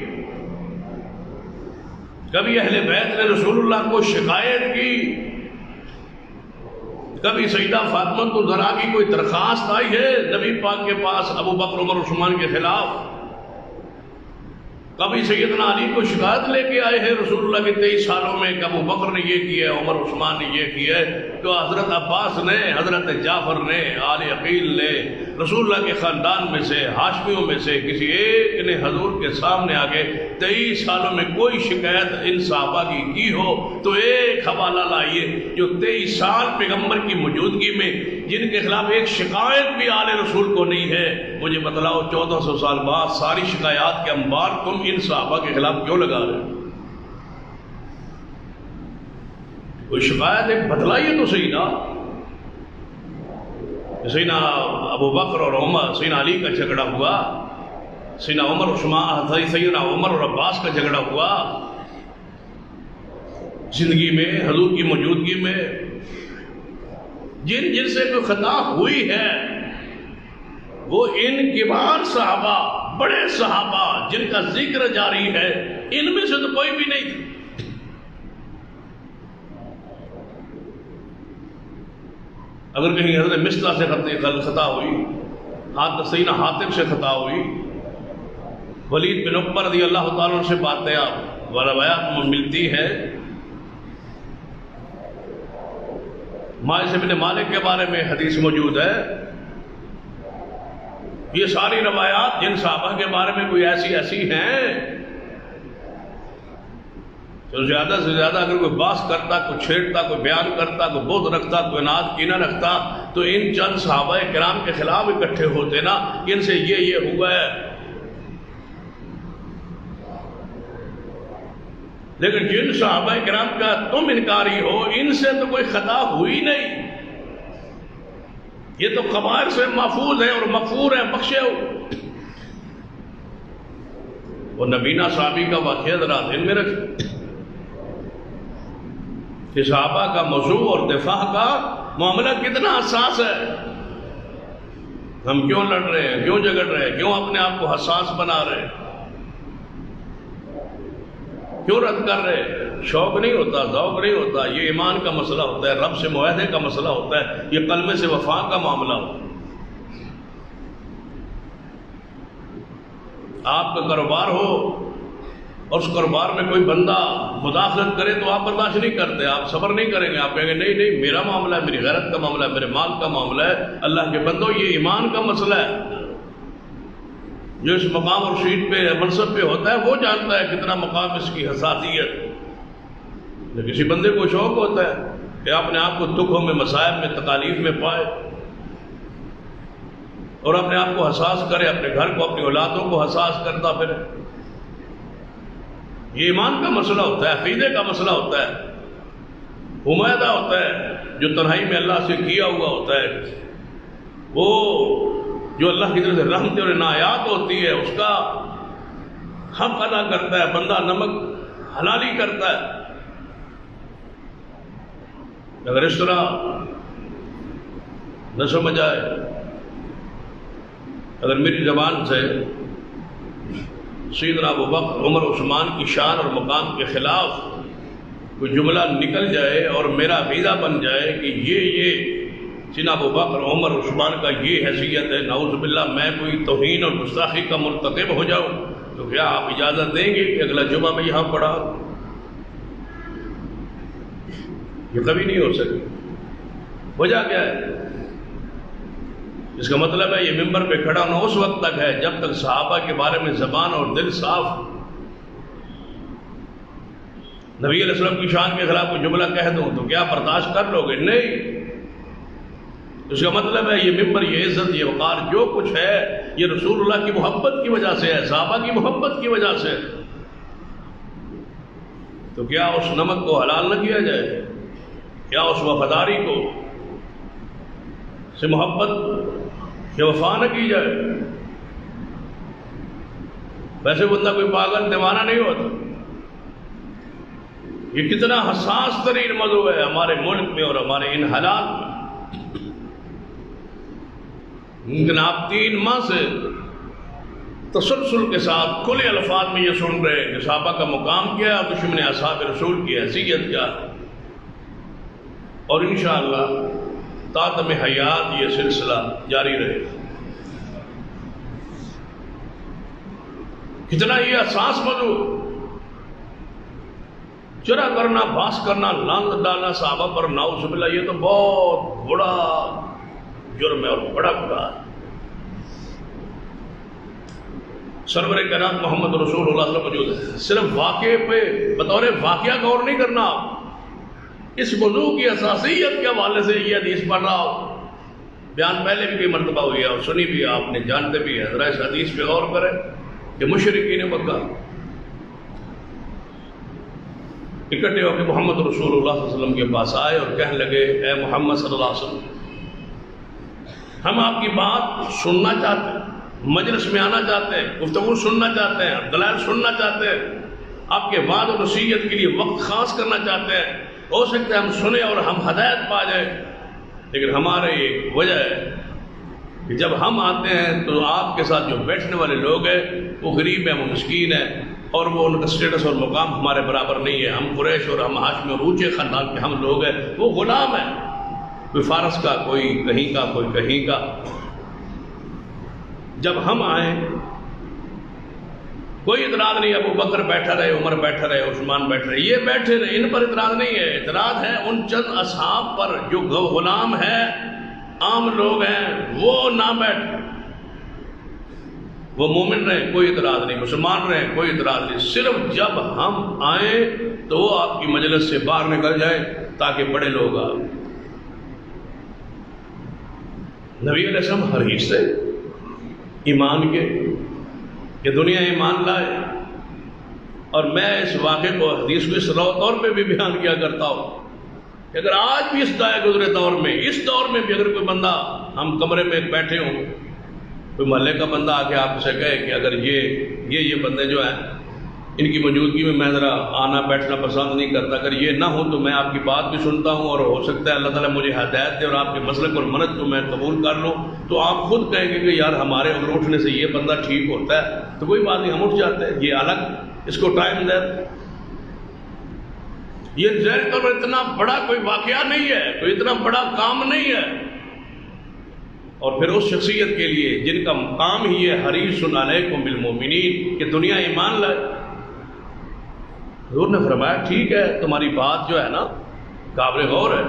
کبھی اہل بیت نے رسول اللہ کو شکایت کی، کبھی سیدہ فاطمہ الزہرا کی کوئی درخواست آئی ہے نبی پاک کے پاس ابو بکر، عمر، عثمان کے خلاف، کبھی سیدنا علی کو شکایت لے کے آئے ہیں رسول اللہ کے 23 سالوں میں کہ ابو بکر نے یہ کیا ہے، عمر، عثمان نے یہ کیا ہے، تو حضرت عباس نے، حضرت جعفر نے، آل عقیل نے، رسول اللہ کے خاندان میں سے، ہاشمیوں میں سے کسی ایک نے حضور کے سامنے آ کے 23 سالوں میں کوئی شکایت ان صحابہ کی ہو تو ایک حوالہ لائیے جو 23 سال پیغمبر کی موجودگی میں جن کے خلاف ایک شکایت بھی آل رسول کو نہیں ہے، مجھے بتلاؤ 1400 سال بعد ساری شکایات کے انبار تم ان صحابہ کے خلاف کیوں لگا رہے ہو؟ کوئی شکایت ایک بتلائیے تو صحیح نا۔ سیدنا ابو بکر اور عمر، سیدنا علی کا جھگڑا ہوا، سیدنا عمر عثمان، سیدنا عمر اور عباس کا جھگڑا ہوا زندگی میں، حضور کی موجودگی میں، جن سے کوئی خطا ہوئی ہے وہ ان کبار صحابہ، بڑے صحابہ جن کا ذکر جاری ہے، ان میں سے تو کوئی بھی نہیں تھی۔ اگر کہیں حضرت مصطفیٰ سے خطا ہوئی، سیدنا حاتم سے خطا ہوئی، ولید بن عقبہ رضی اللہ تعالیٰ عنہ سے باتیں آپ روایات میں ملتی ہے، ماعز بن مالک کے بارے میں حدیث موجود ہے، یہ ساری روایات جن صحابہ کے بارے میں کوئی ایسی ہیں تو زیادہ سے زیادہ اگر کوئی باس کرتا، کوئی چھیڑتا، کوئی بیان کرتا، کوئی بغض رکھتا، کوئی اناد کینہ رکھتا تو ان چند صحابہ کرام کے خلاف اکٹھے ہوتے نا کہ ان سے یہ ہوا ہے۔ لیکن جن صحابہ کرام کا تم انکاری ہو، ان سے تو کوئی خطا ہوئی نہیں، یہ تو قبائل سے محفوظ ہے اور مغفور ہے، بخشے ہو۔ وہ نبینا صحابی کا واقعہ ذرا دل میں رکھ کہ صحابہ کا موضوع اور دفاع کا معاملہ کتنا حساس ہے۔ ہم کیوں لڑ رہے ہیں، کیوں جھگڑ رہے ہیں، کیوں اپنے آپ کو حساس بنا رہے ہیں، کیوں رد کر رہے ہیں؟ شوق نہیں ہوتا، ذوق نہیں ہوتا، یہ ایمان کا مسئلہ ہوتا ہے، رب سے معاہدے کا مسئلہ ہوتا ہے، یہ کلمے سے وفا کا معاملہ ہوتا ہے۔ آپ کا کاروبار ہو اور اس کاروبار میں کوئی بندہ مداخلت کرے تو آپ برداشت نہیں کرتے، آپ صبر نہیں کریں گے، آپ کہیں گے نہیں میرا معاملہ ہے، میری غیرت کا معاملہ ہے، میرے مال کا معاملہ ہے۔ اللہ کے بندو، یہ ایمان کا مسئلہ ہے۔ جو اس مقام اور شیٹ پہ منصب پہ ہوتا ہے وہ جانتا ہے کتنا مقام اس کی حساسیت۔ کسی بندے کو شوق ہوتا ہے کہ اپنے آپ کو دکھوں میں، مصائب میں، تکالیف میں پائے اور اپنے آپ کو حساس کرے، اپنے گھر کو، اپنی اولادوں کو حساس کرتا پھرے۔ یہ ایمان کا مسئلہ ہوتا ہے، عقیدے کا مسئلہ ہوتا ہے، معاہدہ ہوتا ہے جو تنہائی میں اللہ سے کیا ہوا ہوتا ہے، وہ جو اللہ کی طرف سے رحمت اور عنایات ہوتی ہے اس کا حق ادا کرتا ہے، بندہ نمک حلالی کرتا ہے۔ اگر اس طرح نہ سمجھ آئے، اگر میری زبان سے سیدنا ابو بکر، عمر، عثمان کی شان اور مقام کے خلاف کوئی جملہ نکل جائے اور میرا عقیدہ بن جائے کہ یہ سیدنا ابو بکر، عمر، عثمان کا یہ حیثیت ہے، نعوذ باللہ میں کوئی توہین اور گستاخی کا مرتکب ہو جاؤں، تو کیا آپ اجازت دیں گے کہ اگلا جمعہ میں یہاں پڑھا؟ یہ کبھی نہیں ہو سکے۔ وجہ کیا ہے؟ اس کا مطلب ہے یہ ممبر پہ کھڑا ہونا اس وقت تک ہے جب تک صحابہ کے بارے میں زبان اور دل صاف۔ نبی علیہ السلام کی شان کے خلاف کوئی جملہ کہہ دوں تو کیا برداشت کر لو گے؟ نہیں۔ اس کا مطلب ہے یہ ممبر، یہ عزت، یہ وقار جو کچھ ہے یہ رسول اللہ کی محبت کی وجہ سے ہے، صحابہ کی محبت کی وجہ سے۔ تو کیا اس نمک کو حلال نہ کیا جائے؟ کیا اس وفاداری کو سے محبت کہ وفا نہ کی جائے؟ ویسے بندہ کوئی پاگل دیوانہ نہیں ہوتا۔ یہ کتنا حساس ترین موضوع ہے ہمارے ملک میں اور ہمارے ان حالات میں۔ ممکن آپ 3 ماہ سے تسلسل کے ساتھ کھلے الفاظ میں یہ سن رہے ہیں کہ صحابہ کا مقام کیا ہے اور دشمن اصحاب رسول کی حیثیت کیا ہے، اور انشاءاللہ تاتم حیات یہ سلسلہ جاری رہے گا۔ کتنا یہ حساس موضوع، چرا کرنا، باس کرنا، لعنت ڈالنا صحابہ پر، نعوذ باللہ، یہ تو بہت بڑا جرم ہے اور بڑا گناہ ہے۔ سرور کائنات محمد رسول اللہ صلی اللہ علیہ وسلم موجود ہے. صرف واقعے پہ بطور واقعہ غور نہیں کرنا، اس موضوع کی اساسیت کے حوالے سے یہ حدیث پڑھ رہا ہو. بیان پہلے بھی کئی مرتبہ ہوئی ہے اور سنی بھی ہے، آپ نے جانتے بھی ہے. ذرا اس حدیث پہ غور کریں کہ مشرکین مکہ اکٹھے ہو کے محمد رسول اللہ صلی اللہ علیہ وسلم کے پاس آئے اور کہنے لگے اے محمد صلی اللہ علیہ وسلم، ہم آپ کی بات سننا چاہتے ہیں، مجلس میں آنا چاہتے ہیں، گفتگو سننا چاہتے ہیں، دلائل سننا چاہتے ہیں، آپ کے وعد و نصیحت کے لیے وقت خاص کرنا چاہتے ہیں. ہو سکتا ہے ہم سنیں اور ہم ہدایت پا جائیں، لیکن ہمارے ایک وجہ ہے کہ جب ہم آتے ہیں تو آپ کے ساتھ جو بیٹھنے والے لوگ ہیں وہ غریب ہیں، وہ مسکین ہیں، اور وہ ان کا سٹیٹس اور مقام ہمارے برابر نہیں ہے. ہم قریش اور ہم ہاشمی اور اونچے خاندان کے ہم لوگ ہیں، وہ غلام ہیں، کوئی فارس کا، کوئی کہیں کا، کوئی کہیں کا. جب ہم آئیں کوئی اعتراض نہیں. ابو بکر بیٹھا رہے، عمر بیٹھا رہے، عثمان بیٹھا رہے، یہ بیٹھے رہے، ان پر اعتراض نہیں ہے. اعتراض ہے ان چند اصحاب پر جو غلام ہیں، عام لوگ ہیں، وہ نہ بیٹھ. وہ مومن رہے کوئی اعتراض نہیں، مسلمان رہے کوئی اعتراض نہیں. صرف جب ہم آئیں تو وہ آپ کی مجلس سے باہر نکل جائیں تاکہ بڑے لوگ آئیں. نبی علیہ السلام ہر حصے ایمان کے کہ دنیا ایمان لائے. اور میں اس واقعے کو، حدیث کو اس طور پہ بھی بیان کیا کرتا ہوں کہ اگر آج بھی اس دائے گزرے دور میں، اس دور میں بھی اگر کوئی بندہ، ہم کمرے میں بیٹھے ہوں، کوئی محلے کا بندہ آ کے آپ سے کہے کہ اگر یہ بندے جو ہیں ان کی موجودگی میں ذرا آنا بیٹھنا پسند نہیں کرتا، اگر یہ نہ ہو تو میں آپ کی بات بھی سنتا ہوں اور ہو سکتا ہے اللہ تعالیٰ مجھے ہدایت دے اور آپ کے مسلک اور منت کو میں قبول کر لوں، تو آپ خود کہیں گے کہ یار ہمارے اگر اٹھنے سے یہ بندہ ٹھیک ہوتا ہے تو کوئی بات نہیں، ہم اٹھ جاتے ہیں. یہ الگ، اس کو ٹائم دے. یہ ظاہر طور پر اتنا بڑا کوئی واقعہ نہیں ہے، کوئی اتنا بڑا کام نہیں ہے. اور پھر اس شخصیت کے لیے جن کا کام ہی ہے حریص علیکم بالمؤمنین کہ دنیا ایمان لائے. حضور نے فرمایا ٹھیک ہے، تمہاری بات جو ہے نا قابل غور ہے.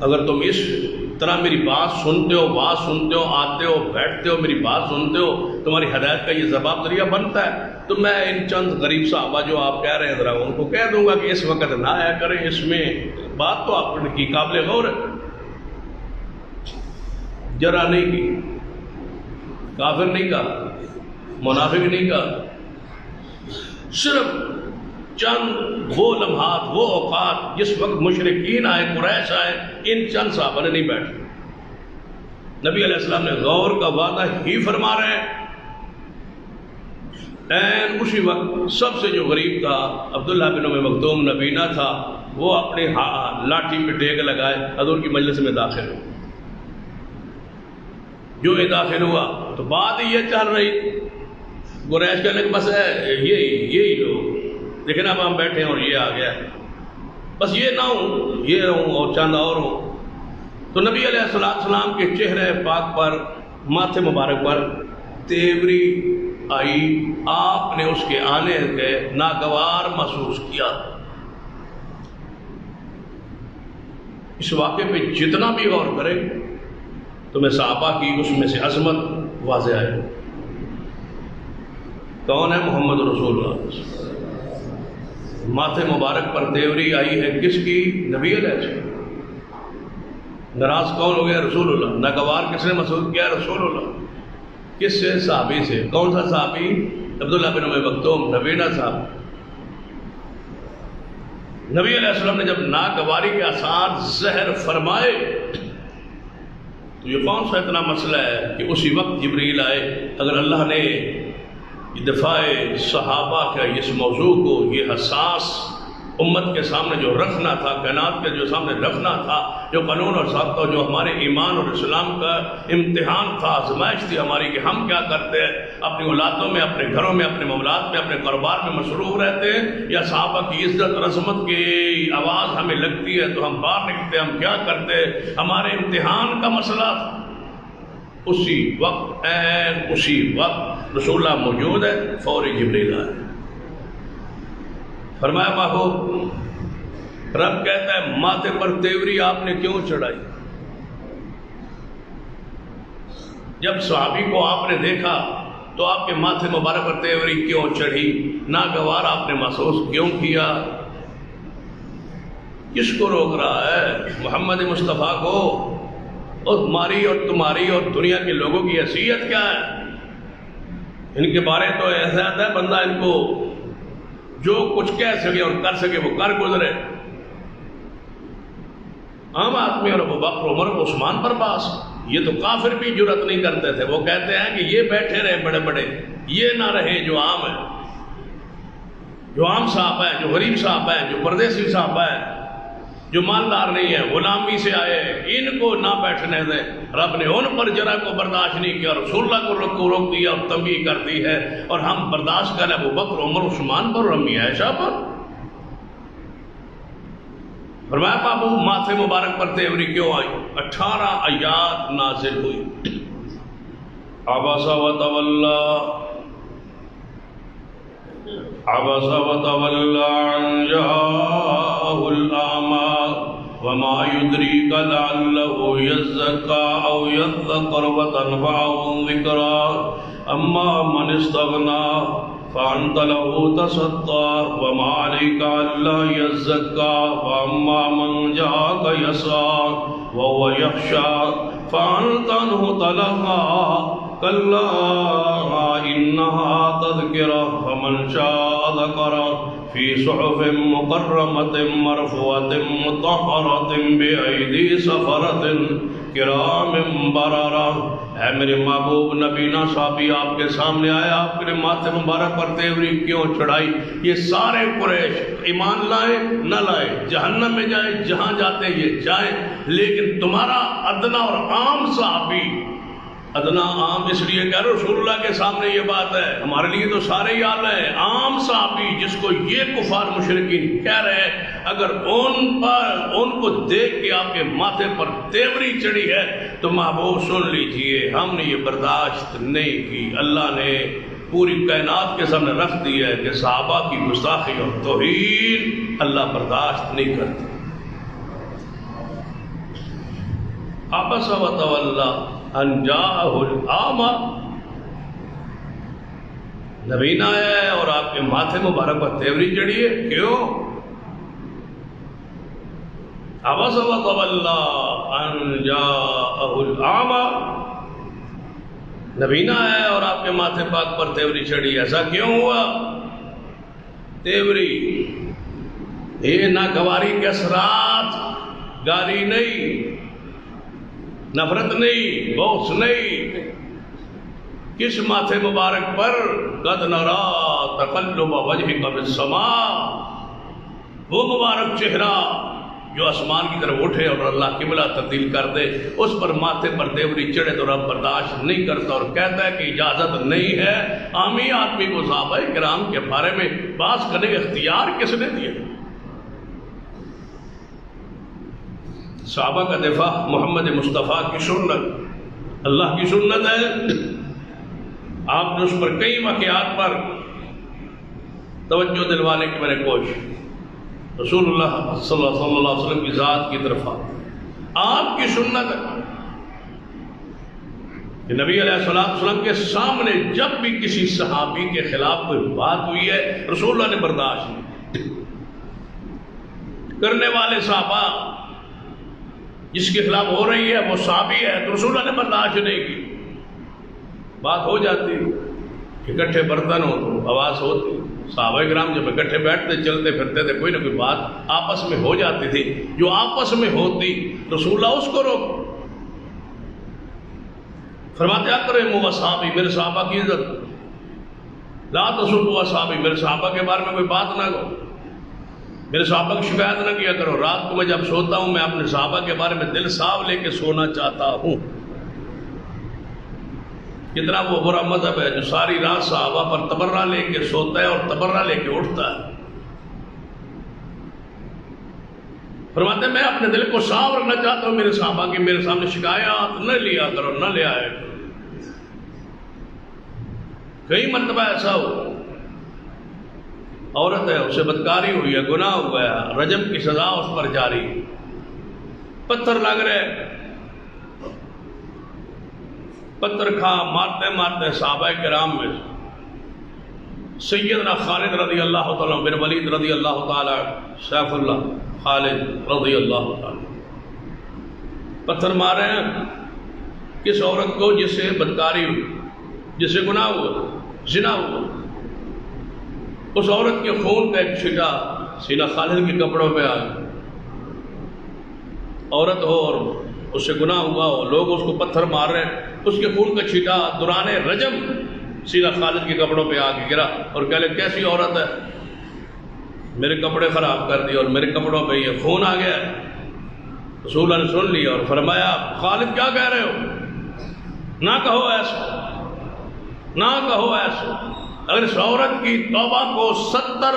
اگر تم اس طرح میری بات سنتے ہو، بات سنتے ہو، آتے ہو، بیٹھتے ہو، میری بات سنتے ہو، تمہاری ہدایت کا یہ ذباب ذریعہ بنتا ہے، تو میں ان چند غریب صحابہ جو آپ کہہ رہے ہیں ذرا ان کو کہہ دوں گا کہ اس وقت نہ آیا کریں. اس میں بات تو آپ کی قابل غور ہے. جرا نہیں کی، کافر نہیں کہا، منافق نہیں کہا. صرف چند وہ لمحات، وہ اوقات جس وقت مشرکین آئے، قریش آئے، ان چند صحابہ نے نہیں بیٹھے. نبی علیہ السلام نے غور کا وعدہ ہی فرما رہے ہیں. این اسی وقت سب سے جو غریب تھا عبداللہ بن ام مکتوم نبینا تھا، وہ اپنے لاٹھی پہ ٹیک لگائے حضور کی مجلس میں داخل ہو. جو ہی داخل ہوا تو بات یہ چل رہی، قریش کہنے بس ہے یہی لوگ، لیکن اب ہم بیٹھے ہیں اور یہ آ گیا، بس یہ نہ ہوں، یہ رہوں اور چند اور ہوں. تو نبی علیہ السلام کے چہرے پاک پر، ماتھے مبارک پر تیوری آئی. آپ نے اس کے آنے کے ناگوار محسوس کیا. اس واقعے پہ جتنا بھی غور کریں تو میں صحابہ کی اس میں سے عظمت واضح ہے. کون ہے؟ محمد رسول اللہ. ماتھے مبارک پر تیوری آئی ہے کس کی؟ نبی علیہ السلام. ناراض کون ہو گیا؟ رسول اللہ. ناگوار کس نے محسوس کیا؟ رسول اللہ. کس سے؟ صحابی سے. کون سا صحابی؟ عبداللہ بن ام مکتوم نبینا صاحب. نبی علیہ السلام نے جب ناگواری کے آثار ظاہر فرمائے تو یہ کون سا اتنا مسئلہ ہے کہ اسی وقت جبریل آئے. اگر اللہ نے دفاع صحابہ کا اس موضوع کو، یہ حساس امت کے سامنے جو رکھنا تھا، کائنات کے جو سامنے رکھنا تھا، جو قانون اور ضابطہ، جو ہمارے ایمان اور اسلام کا امتحان تھا، آزمائش تھی ہماری کہ ہم کیا کرتے ہیں، اپنی اولادوں میں، اپنے گھروں میں، اپنے معاملات میں، اپنے کاروبار میں مصروف رہتے ہیں، یا صحابہ کی عزت اور عظمت کی آواز ہمیں لگتی ہے تو ہم باہر نکلتے ہیں، ہم کیا کرتے ہیں، ہمارے امتحان کا مسئلہ تھا. اسی وقت اسی وقت رسول اللہ موجود ہے. فوری جبریل آئے. فرمایا محبوب، رب کہتا ہے ماتھے پر تیوری آپ نے کیوں چڑھائی؟ جب صحابی کو آپ نے دیکھا تو آپ کے ماتھے مبارک پر تیوری کیوں چڑھی؟ ناگوار آپ نے محسوس کیوں کیا؟ کس کو روک رہا ہے؟ محمد مصطفیٰ کو؟ اور ہماری اور تمہاری اور دنیا کے لوگوں کی حیثیت کیا ہے؟ ان کے بارے تو ایسا ہے بندہ ان کو جو کچھ کہہ سکے اور کر سکے وہ کر گزرے۔ عام آدمی اور ابو بکر عمر عثمان پر باس، یہ تو کافر بھی جرأت نہیں کرتے تھے۔ وہ کہتے ہیں کہ یہ بیٹھے رہے بڑے بڑے، یہ نہ رہے جو عام ہیں، جو عام صحابہ ہیں، جو غریب صحابہ ہیں، جو پردیسی صحابہ ہیں، جو مالدار نہیں ہے، غلامی سے آئے، ان کو نہ بیٹھنے دیں۔ رب نے ان پر جرا کو برداشت نہیں کیا، رسول اللہ کو روک دیا اور تنبیہ کر دی ہے، اور ہم برداشت کریں ابو بکر عمر عثمان پر اور امی عائشہ پر۔ فرمایا بابو ماتھے مبارک پر تیوری کیوں آئی؟ 18 آیات نازل ہوئی۔ عبس وتولى عبس وتولى عن جاءه الأعمى وما يدريك لعله يزكى أو يذكر وتنفعه الذكرى أما من استغنى فأنت له تصدى وما عليك ألا يزكى وأما من جاءك يسعى وهو يخشى فأنت عنه تلهى كلا إنها تذكرة فمن شاء ذكره في صحف مكرمة مرفوعة مطهرة بأيدي سفرة کرام بررہ۔ اے میرے محبوب نبینا صحابی آپ کے سامنے آیا، آپ کے ماتھے مبارک پر تیوری کیوں چڑھائی؟ یہ سارے قریش ایمان لائے نہ لائے، جہنم میں جائیں جہاں جاتے یہ جائیں، لیکن تمہارا ادنا اور عام صحابی، ادنا عام اس لیے کہ رسول اللہ کے سامنے یہ بات ہے، ہمارے لیے تو سارے ہی اعلیٰ ہیں، عام صحابی جس کو یہ کفار مشرکین کہہ رہے ہیں، اگر ان کو دیکھ کے آپ کے ماتھے پر تیوری چڑھی ہے تو محبوب سن لیجئے ہم نے یہ برداشت نہیں کی۔ اللہ نے پوری کائنات کے سامنے رکھ دیا ہے کہ صحابہ کی گستاخی اور توہین اللہ برداشت نہیں کرتے۔ عبس وتولى ان جاءه الأعمى، نبی نہ آیا ہے اور آپ کے ماتھے مبارک پر تیوری چڑھی ہے، کیوں؟ عبس وتولى ان جاءه الأعمى، نبی نہ آیا ہے اور آپ کے ماتھے پاک پر تیوری چڑھی، ایسا کیوں ہوا؟ تیوری یہ ناگواری کے اثرات، گالی نہیں، نفرت نہیں، بغض نہیں، کس ماتھے مبارک پر؟ قد نرى تقلب وجهك في السماء، وہ مبارک چہرہ جو آسمان کی طرف اٹھے اور اللہ قبلہ تبدیل کر دے، اس پر ماتھے پر تیوری چڑھے تو رب برداشت نہیں کرتا اور کہتا ہے کہ اجازت نہیں ہے۔ عامی آدمی کو صحابہ کرام کے بارے میں بات کرنے کا اختیار کس نے دیا؟ صحابہ کا دفاع محمد مصطفیٰ کی سنت، اللہ کی سنت ہے۔ آپ نے اس پر کئی واقعات پر توجہ دلوانے کی میں نے کوشش، رسول اللہ صلی اللہ علیہ وسلم کی ذات کی طرف آپ کی سنت ہے کہ نبی علیہ السلام کے سامنے جب بھی کسی صحابی کے خلاف کوئی بات ہوئی ہے رسول اللہ نے برداشت نہیں کرنے والے صحابہ جس کے خلاف ہو رہی ہے وہ صحابی ہے تو رسول اللہ نے برداشت نہیں کی، بات ہو جاتی، اکٹھے برتن ہو تو آواز ہوتی، صحابہ کرام جب اکٹھے بیٹھتے چلتے پھرتے تھے کوئی نہ کوئی بات آپس میں ہو جاتی تھی، جو آپس میں ہوتی رسول اللہ اس کو روک فرماتے اکرموا اصحابی، میرے صحابہ کی عزت، لا تسبوا اصحابی، میرے صحابہ کے بارے میں کوئی بات نہ کرو، میرے صحابہ کی شکایت نہ کیا کرو، رات کو میں جب سوتا ہوں میں اپنے صحابہ کے بارے میں دل صاف لے کے سونا چاہتا ہوں۔ کتنا وہ برا مذہب ہے جو ساری رات صحابہ پر تبرہ لے کے سوتا ہے اور تبرہ لے کے اٹھتا ہے۔ فرماتے ہیں میں اپنے دل کو صاف رکھنا چاہتا ہوں میرے صحابہ کی، میرے سامنے شکایات نہ لیا کرو، نہ لے آئے کرو۔ کئی مرتبہ ایسا ہو عورت ہے اسے بدکاری ہوئی ہے، گناہ ہوا ہے، رجم کی سزا اس پر جاری، پتھر لگ رہے، پتھر کھا مارتے مارتے صحابہ کرام میں سیدنا خالد رضی اللہ تعالیٰ بن ولید رضی اللہ تعالیٰ سیف اللہ خالد رضی اللہ تعالیٰ پتھر مارے ہیں کس عورت کو جس سے بدکاری ہوئی، جس سے گناہ ہوا، زنا ہوا، اس عورت کے خون کا ایک چھٹا سینہ خالد کے کپڑوں پہ آ گیا۔ عورت ہو اور اس سے گناہ ہوا ہو، لوگ اس کو پتھر مار رہے ہیں، اس کے خون کا چھٹا دوران رجم سیدھا خالد کے کپڑوں پہ آ کے گرا اور کہہ لے کیسی عورت ہے، میرے کپڑے خراب کر دیے اور میرے کپڑوں پہ یہ خون آ گیا۔ رسول اللہ نے سن لیا اور فرمایا خالد کیا کہہ رہے ہو، نہ کہو ایسا، نہ کہو ایسا۔ اگر اس عورت کی توبہ کو 70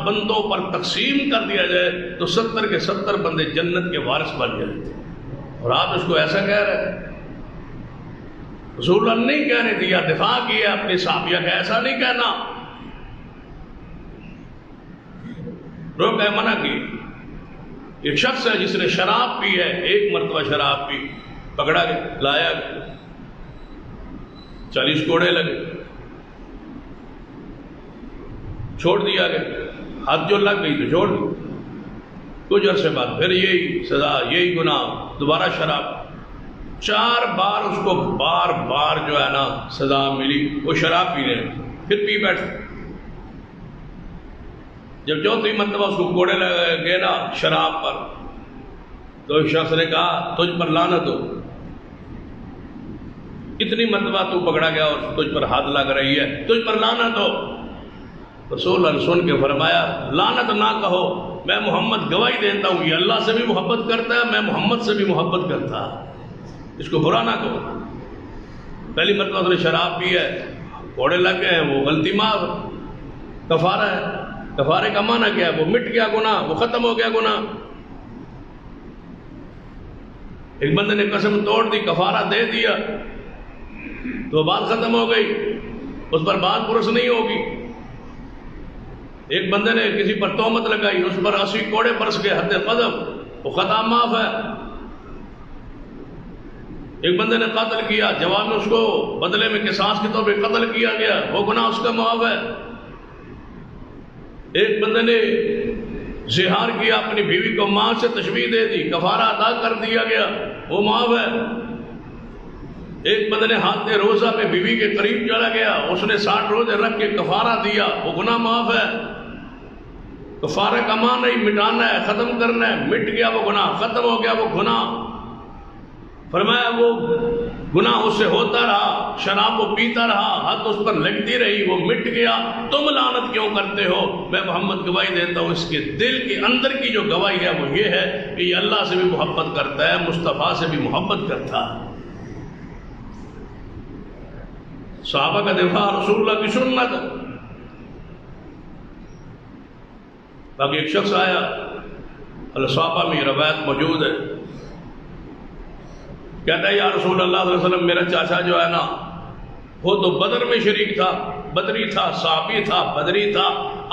بندوں پر تقسیم کر دیا جائے تو 70 کے 70 بندے جنت کے وارث بن جائیں، اور آپ اس کو ایسا کہہ رہے ہیں۔ رسول اللہ نہیں کہنے دیا، دفاع کیا اپنی صحابیہ کا، ایسا نہیں کہنا، روکا منع کی۔ ایک شخص ہے جس نے شراب پی ہے، ایک مرتبہ شراب پی، پکڑا گیا، لایا گیا، 40 کوڑے لگے، چھوڑ دیا گیا، حد جو لگ گئی تو چھوڑ دی۔ کچھ عرصے بعد پھر یہی سزا، یہی گناہ، دوبارہ شراب، 4 بار اس کو بار بار جو ہے نا سزا ملی، وہ شراب پینے پھر پی بیٹھا۔ جب 4تھی مرتبہ اس کو کوڑے لگے نا شراب پر، تو ایک شخص نے کہا تجھ پر لعنت ہو، اتنی مرتبہ تو پکڑا گیا اور تجھ پر حد لگ رہی ہے، تجھ پر لعنت ہو۔ رسول اللہ نے سن کے فرمایا لعنت نہ کہو، میں محمد گواہی دیتا ہوں یہ اللہ سے بھی محبت کرتا ہے، میں محمد سے بھی محبت کرتا، اس کو برا نہ کہو۔ پہلی مرتبہ اس نے شراب پی ہے، کوڑے لگ گئے ہیں، وہ غلطی معاف، کفارہ ہے۔ کفارے کا معنی کیا ہے؟ وہ مٹ گیا گناہ، وہ ختم ہو گیا گناہ۔ ایک بندے نے قسم توڑ دی، کفارہ دے دیا تو بات ختم ہو گئی، اس پر بات پرس نہیں ہوگی۔ ایک بندے نے کسی پر تہمت لگائی، اس پر 80 کوڑے برس گئے، حد قذف، وہ خطا معاف ہے۔ ایک بندے نے قتل کیا، جواب میں اس کو بدلے میں قصاص کے طور پہ قتل کیا گیا، وہ گناہ اس کا معاف ہے۔ ایک بندے نے زہار کیا، اپنی بیوی کو ماں سے تشبیہ دے دی، کفارہ ادا کر دیا گیا، وہ معاف ہے۔ ایک بندے نے ہاتھ روزہ پہ بیوی کے قریب چلا گیا، اس نے 60 روزے رکھ کے کفارہ دیا، وہ گناہ معاف ہے۔ کفارہ کا معنی نہیں مٹانا ہے، ختم کرنا ہے، مٹ گیا وہ گناہ، ختم ہو گیا وہ گناہ۔ فرمایا وہ گناہ اس سے ہوتا رہا، شراب وہ پیتا رہا، حد اس پر لگتی رہی، وہ مٹ گیا، تم لعنت کیوں کرتے ہو؟ میں محمد گواہی دیتا ہوں اس کے دل کے اندر کی جو گواہی ہے وہ یہ ہے کہ یہ اللہ سے بھی محبت کرتا ہے، مصطفیٰ سے بھی محبت کرتا ہے۔ صحابہ کا دفاع رسول اللہ کی سنت۔ باقی ایک شخص آیا، الصحابہ میں یہ روایت موجود ہے، کہتا ہے یا رسول اللہ صلی اللہ علیہ وسلم، میرا چاچا جو ہے نا وہ تو بدر میں شریک تھا، بدری تھا، صحابی تھا، بدری تھا،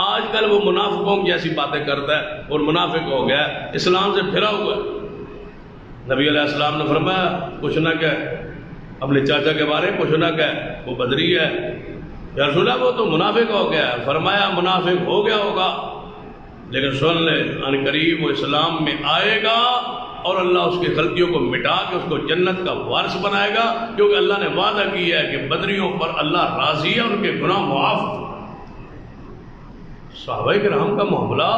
آج کل وہ منافقوں جیسی باتیں کرتا ہے اور منافق ہو گیا ہے، اسلام سے پھرا ہوا ہے۔ نبی علیہ السلام نے فرمایا کچھ نہ کہہ، اپنے چاچا کے بارے میں کچھ نہ کہہ، وہ بدری ہے۔ یا رسول اللہ وہ تو منافق ہو گیا ہے۔ فرمایا منافق ہو گیا ہوگا، لیکن سن لے ان قریب وہ اسلام میں آئے گا اور اللہ اس کی غلطیوں کو مٹا کے اس کو جنت کا وارث بنائے گا، کیونکہ اللہ نے وعدہ کیا ہے کہ بدریوں پر اللہ راضی ہے، ان کے گناہ معاف۔ صحابہ کرام کا معاملہ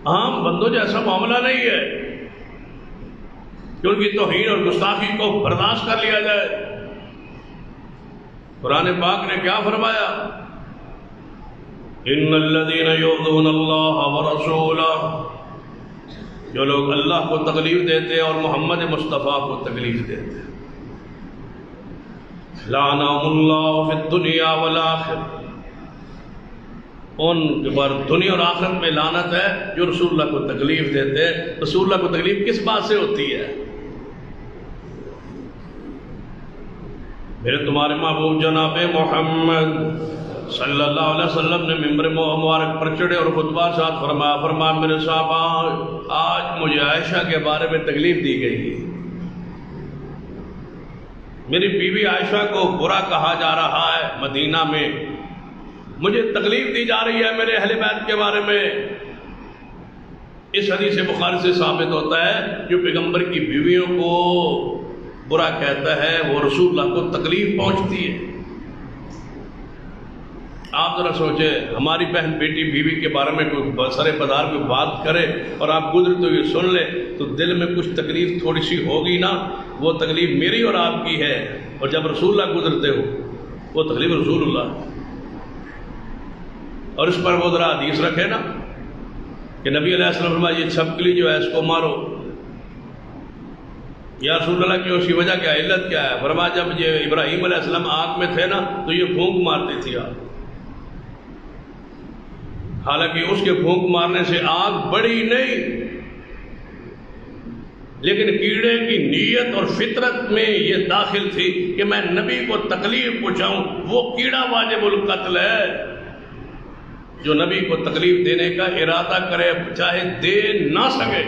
عام بندوں جیسا معاملہ نہیں ہے کہ ان کی توہین اور گستاخی کو برداشت کر لیا جائے۔ قرآن پاک نے کیا فرمایا؟ ان الذین یؤذون اللہ ورسولہ، جو لوگ اللہ کو تکلیف دیتے ہیں اور محمد مصطفیٰ کو تکلیف دیتے ہیں، لعنہم اللہ فی الدنیا والآخرہ، ان کے پر دنیا اور آخرت میں لعنت ہے جو رسول اللہ کو تکلیف دیتے ہیں۔ رسول اللہ کو تکلیف کس بات سے ہوتی ہے؟ میرے تمہارے محبوب جناب محمد صلی اللہ علیہ وسلم نے ممبر مبارک پر چڑھے اور خطبہ ساتھ فرمایا میرے صحابہ، آج مجھے عائشہ کے بارے میں تکلیف دی گئی ہے، میری بیوی عائشہ کو برا کہا جا رہا ہے مدینہ میں، مجھے تکلیف دی جا رہی ہے میرے اہل بیت کے بارے میں۔ اس حدیث بخاری سے ثابت ہوتا ہے جو پیغمبر کی بیویوں کو برا کہتا ہے وہ رسول اللہ کو تکلیف پہنچتی ہے۔ آپ ذرا سوچیں، ہماری بہن بیٹی بیوی کے بارے میں کوئی سر بدار کوئی بات کرے اور آپ گزرتے ہوئے سن لیں تو دل میں کچھ تکلیف تھوڑی سی ہوگی نا۔ وہ تکلیف میری اور آپ کی ہے، اور جب رسول اللہ گزرتے ہو وہ تکلیف رسول اللہ۔ اور اس پر وہ ذرا حدیث رکھے نا کہ نبی علیہ السلام فرمایا یہ چھپکلی جو ہے اس کو مارو۔ یا رسول اللہ کی اس کی وجہ کیا، علت کیا ہے؟ فرمایا جب یہ ابراہیم علیہ السلام آگ میں تھے نا تو یہ پھونک مارتی تھی آگ، حالانکہ اس کے پھونک مارنے سے آگ بڑی نہیں، لیکن کیڑے کی نیت اور فطرت میں یہ داخل تھی کہ میں نبی کو تکلیف پہنچاؤں۔ وہ کیڑا واجب القتل ہے جو نبی کو تکلیف دینے کا ارادہ کرے چاہے دے نہ سکے۔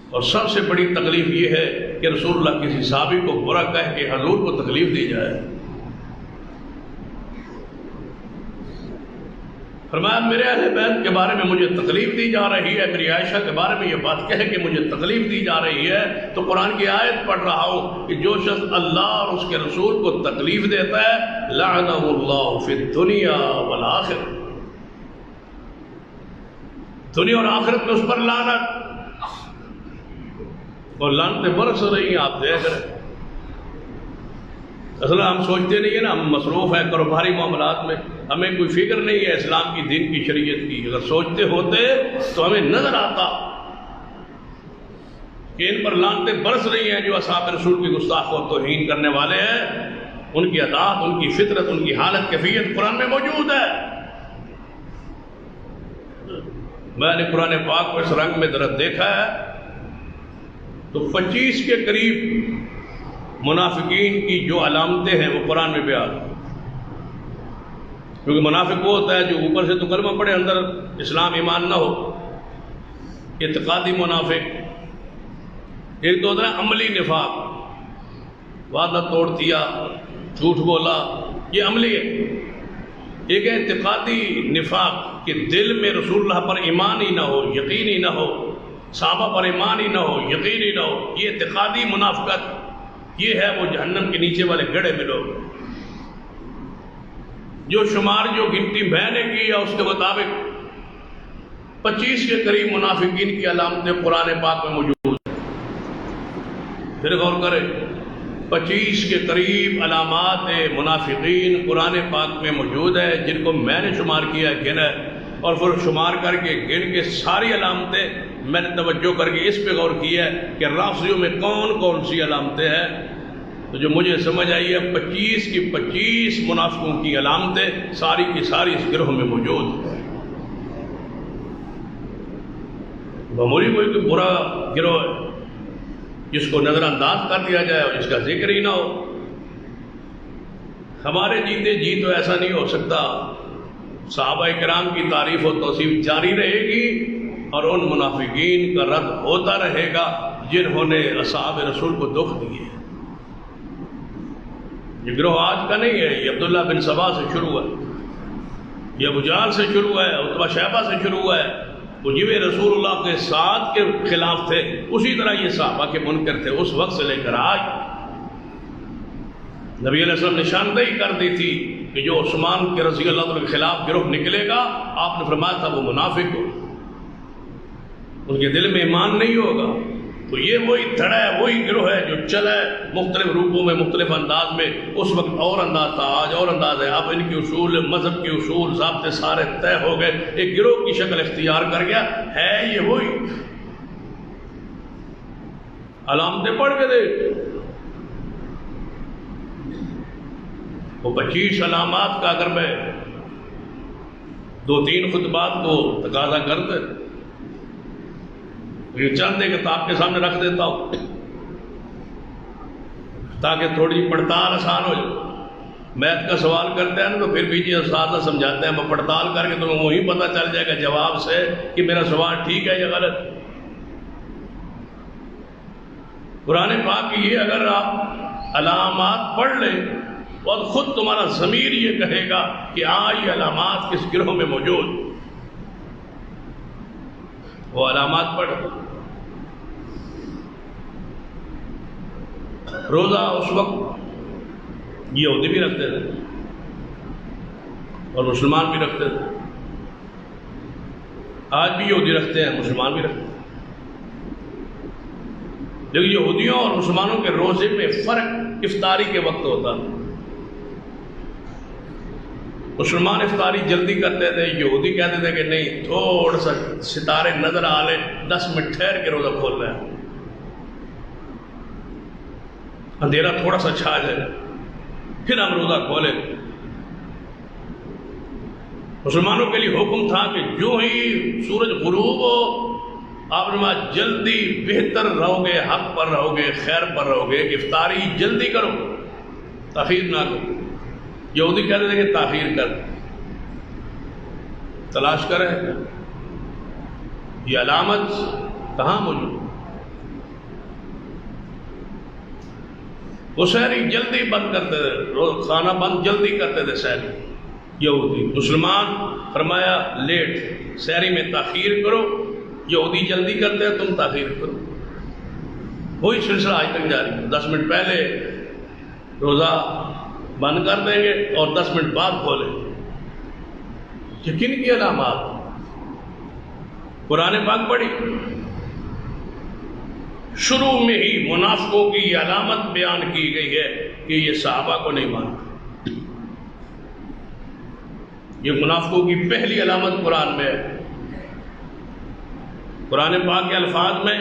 اور سب سے بڑی تکلیف یہ ہے کہ رسول اللہ کسی صحابی کو برا کہہ کے حضور کو تکلیف دی جائے۔ فرمایا میرے اہل بیت کے بارے میں مجھے تکلیف دی جا رہی ہے، میری عائشہ کے بارے میں یہ بات کہہ کہ مجھے تکلیف دی جا رہی ہے، تو قرآن کی آیت پڑھ رہا ہوں کہ جو شخص اللہ اور اس کے رسول کو تکلیف دیتا ہے لعنہ اللہ فی الدنیا والآخرہ، دنیا اور آخرت میں اس پر لعنت، اور لعنتیں برس رہی ہیں آپ دیکھ رہے ہیں۔ اصل ہم سوچتے نہیں ہیں نا، ہم مصروف ہیں کاروباری معاملات میں، ہمیں کوئی فکر نہیں ہے اسلام کی، دین کی، شریعت کی۔ اگر سوچتے ہوتے تو ہمیں نظر آتا کہ ان پر لعنتیں برس رہی ہیں جو اصحاب رسول کی گستاخ و توہین کرنے والے ہیں۔ ان کی عادات، ان کی فطرت، ان کی حالت کیفیت قرآن میں موجود ہے۔ میں نے قرآن پاک کو اس رنگ میں درد دیکھا ہے تو 25 کے قریب منافقین کی جو علامتیں ہیں وہ قرآن میں بیان، کیونکہ منافق وہ ہوتا ہے جو اوپر سے تو کلمہ پڑھے اندر اسلام ایمان نہ ہو، اعتقادی منافق۔ ایک تو ہوتا ہے عملی نفاق، وعدہ توڑ دیا، جھوٹ بولا، یہ عملی ہے۔ ایک ہے اعتقادی نفاق کہ دل میں رسول اللہ پر ایمان ہی نہ ہو، یقین ہی نہ ہو، صحابہ پر ایمان ہی نہ ہو، یقین ہی نہ ہو، یہ اعتقادی منافقت، یہ ہے وہ جہنم کے نیچے والے گڑھے میں لوگ۔ جو شمار جو گنتی میں نے کی ہے اس کے مطابق 25 کے قریب منافقین کی علامتیں قرآن پاک میں موجود ہیں۔ پھر غور کریں، 25 کے قریب علامات منافقین قرآن پاک میں موجود ہے، جن کو میں نے شمار کیا ہے، گنا ہے، اور پھر شمار کر کے گن کے ساری علامتیں میں نے توجہ کر کے اس پہ غور کیا ہے کہ رافضیوں میں کون کون سی علامتیں ہیں، تو جو مجھے سمجھ آئی ہے 25 کی 25 منافقوں کی علامتیں ساری کی ساری اس گروہ میں موجود ہیں۔ معمولی کوئی برا گروہ ہے جس کو نظر انداز کر دیا جائے اور جس کا ذکر ہی نہ ہو۔ ہمارے جیتے جی تو ایسا نہیں ہو سکتا۔ صحابہ کرام کی تعریف و توصیف جاری رہے گی اور ان منافقین کا رد ہوتا رہے گا جنہوں نے اصحاب رسول کو دکھ دیے۔ یہ گروہ آج کا نہیں ہے، یہ عبداللہ بن سبا سے شروع ہے، یہ ابو جہل سے شروع ہے، عتبہ شیبہ سے شروع ہے۔ وہ جو رسول اللہ کے ساتھ کے خلاف تھے اسی طرح یہ صحابہ کے منکر تھے اس وقت سے لے کر آج۔ نبی علیہ السلام نشاندہی کر دی تھی کہ جو عثمان کے رضی اللہ عنہ کے خلاف گروہ نکلے گا، آپ نے فرمایا تھا وہ منافق ہو، ان کے دل میں ایمان نہیں ہوگا۔ تو یہ وہی دھڑا ہے، وہی گروہ ہے جو چلا ہے مختلف روپوں میں، مختلف انداز میں۔ اس وقت اور انداز تھا، آج اور انداز ہے۔ اب ان کے اصول، مذہب کے اصول، ضابطے سارے طے ہو گئے، ایک گروہ کی شکل اختیار کر گیا ہے۔ یہ وہی علامتیں پڑھ کے دیکھ، وہ 25 علامات کا اگر میں 2-3 خطبات کو تقاضا کرتے، یہ چند ایک کتاب کے سامنے رکھ دیتا ہوں تاکہ تھوڑی پڑتال آسان ہو جائے۔ میتھ کا سوال کرتے ہیں نا تو پھر پیچھے استاد سمجھاتے ہیں، میں پڑتال کر کے تمہیں وہی پتہ چل جائے گا جواب سے کہ میرا سوال ٹھیک ہے یا غلط۔ قرآن پاک کی یہ اگر آپ علامات پڑھ لیں اور خود تمہارا ضمیر یہ کہے گا کہ یہ علامات کس گروہ میں موجود، وہ علامات پڑھ. روزہ اس وقت یہودی بھی رکھتے تھے اور مسلمان بھی رکھتے تھے، آج بھی یہودی رکھتے ہیں، مسلمان بھی رکھتے ہیں. لیکن یہودیوں اور مسلمانوں کے روزے میں فرق افطاری کے وقت ہوتا ہے. مسلمان افطاری جلدی کرتے تھے، یہودی کہتے تھے کہ نہیں، تھوڑا سا ستارے نظر آ لیں، 10 منٹ ٹھہر کے روزہ کھول رہے ہیں، اندھیرا تھوڑا سا چھا جائے پھر ہم روزہ کھولیں. مسلمانوں کے لیے حکم تھا کہ جو ہی سورج غروب ہو آپ نماز جلدی، بہتر رہو گے، حق پر رہو گے، خیر پر رہو گے، افطاری جلدی کرو، تاخیر نہ کرو. یہودی کہتے تھے کہ تاخیر کر، تلاش کریں یہ علامت کہاں موجود. وہ سحری جلدی بند کرتے تھے، روز کھانا بند جلدی کرتے تھے سحری یہودی. مسلمان فرمایا لیٹ، سحری میں تاخیر کرو. یہودی جلدی کرتے ہیں، تم تاخیر کرو. وہی سلسلہ آج تک جاری ہے. 10 منٹ پہلے روزہ بند کر دیں گے اور 10 منٹ بعد کھولیں. یہ کن کی علامات؟ قرآن پاک پڑھی، شروع میں ہی منافقوں کی یہ علامت بیان کی گئی ہے کہ یہ صحابہ کو نہیں مانتے. یہ منافقوں کی پہلی علامت قرآن میں ہے. قرآن پاک کے الفاظ میں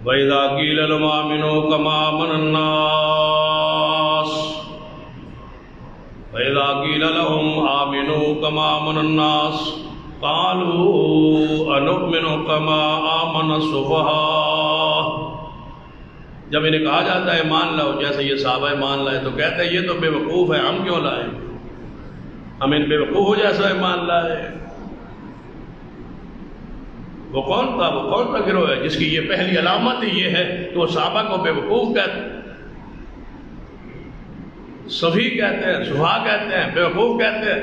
وَإِذَا قِيلَ لَهُمْ آمِنُوا كَمَا آمَنَ النَّاسُ وَإِذَا قِيلَ لَهُمْ آمِنُوا كَمَا آمَنَ النَّاسُ قَالُوا أَنُؤْمِنُ كَمَا آمَنَ السُّفَهَاءُ. جب انہیں کہا جاتا ہے مان لاؤ جیسے یہ صحابہ مان لائے تو کہتے ہیں یہ تو بے وقوف ہے، ہم کیوں لائیں، ہم ان بے وقوفوں جیسا مان لائے. وہ کون تھا؟ وہ کون سا گروہ ہے جس کی یہ پہلی علامت یہ ہے کہ وہ صحابہ کو بے وقوف کہتے ہیں، سفیہ کہتے ہیں، سفہا کہتے ہیں، بے وقوف کہتے ہیں.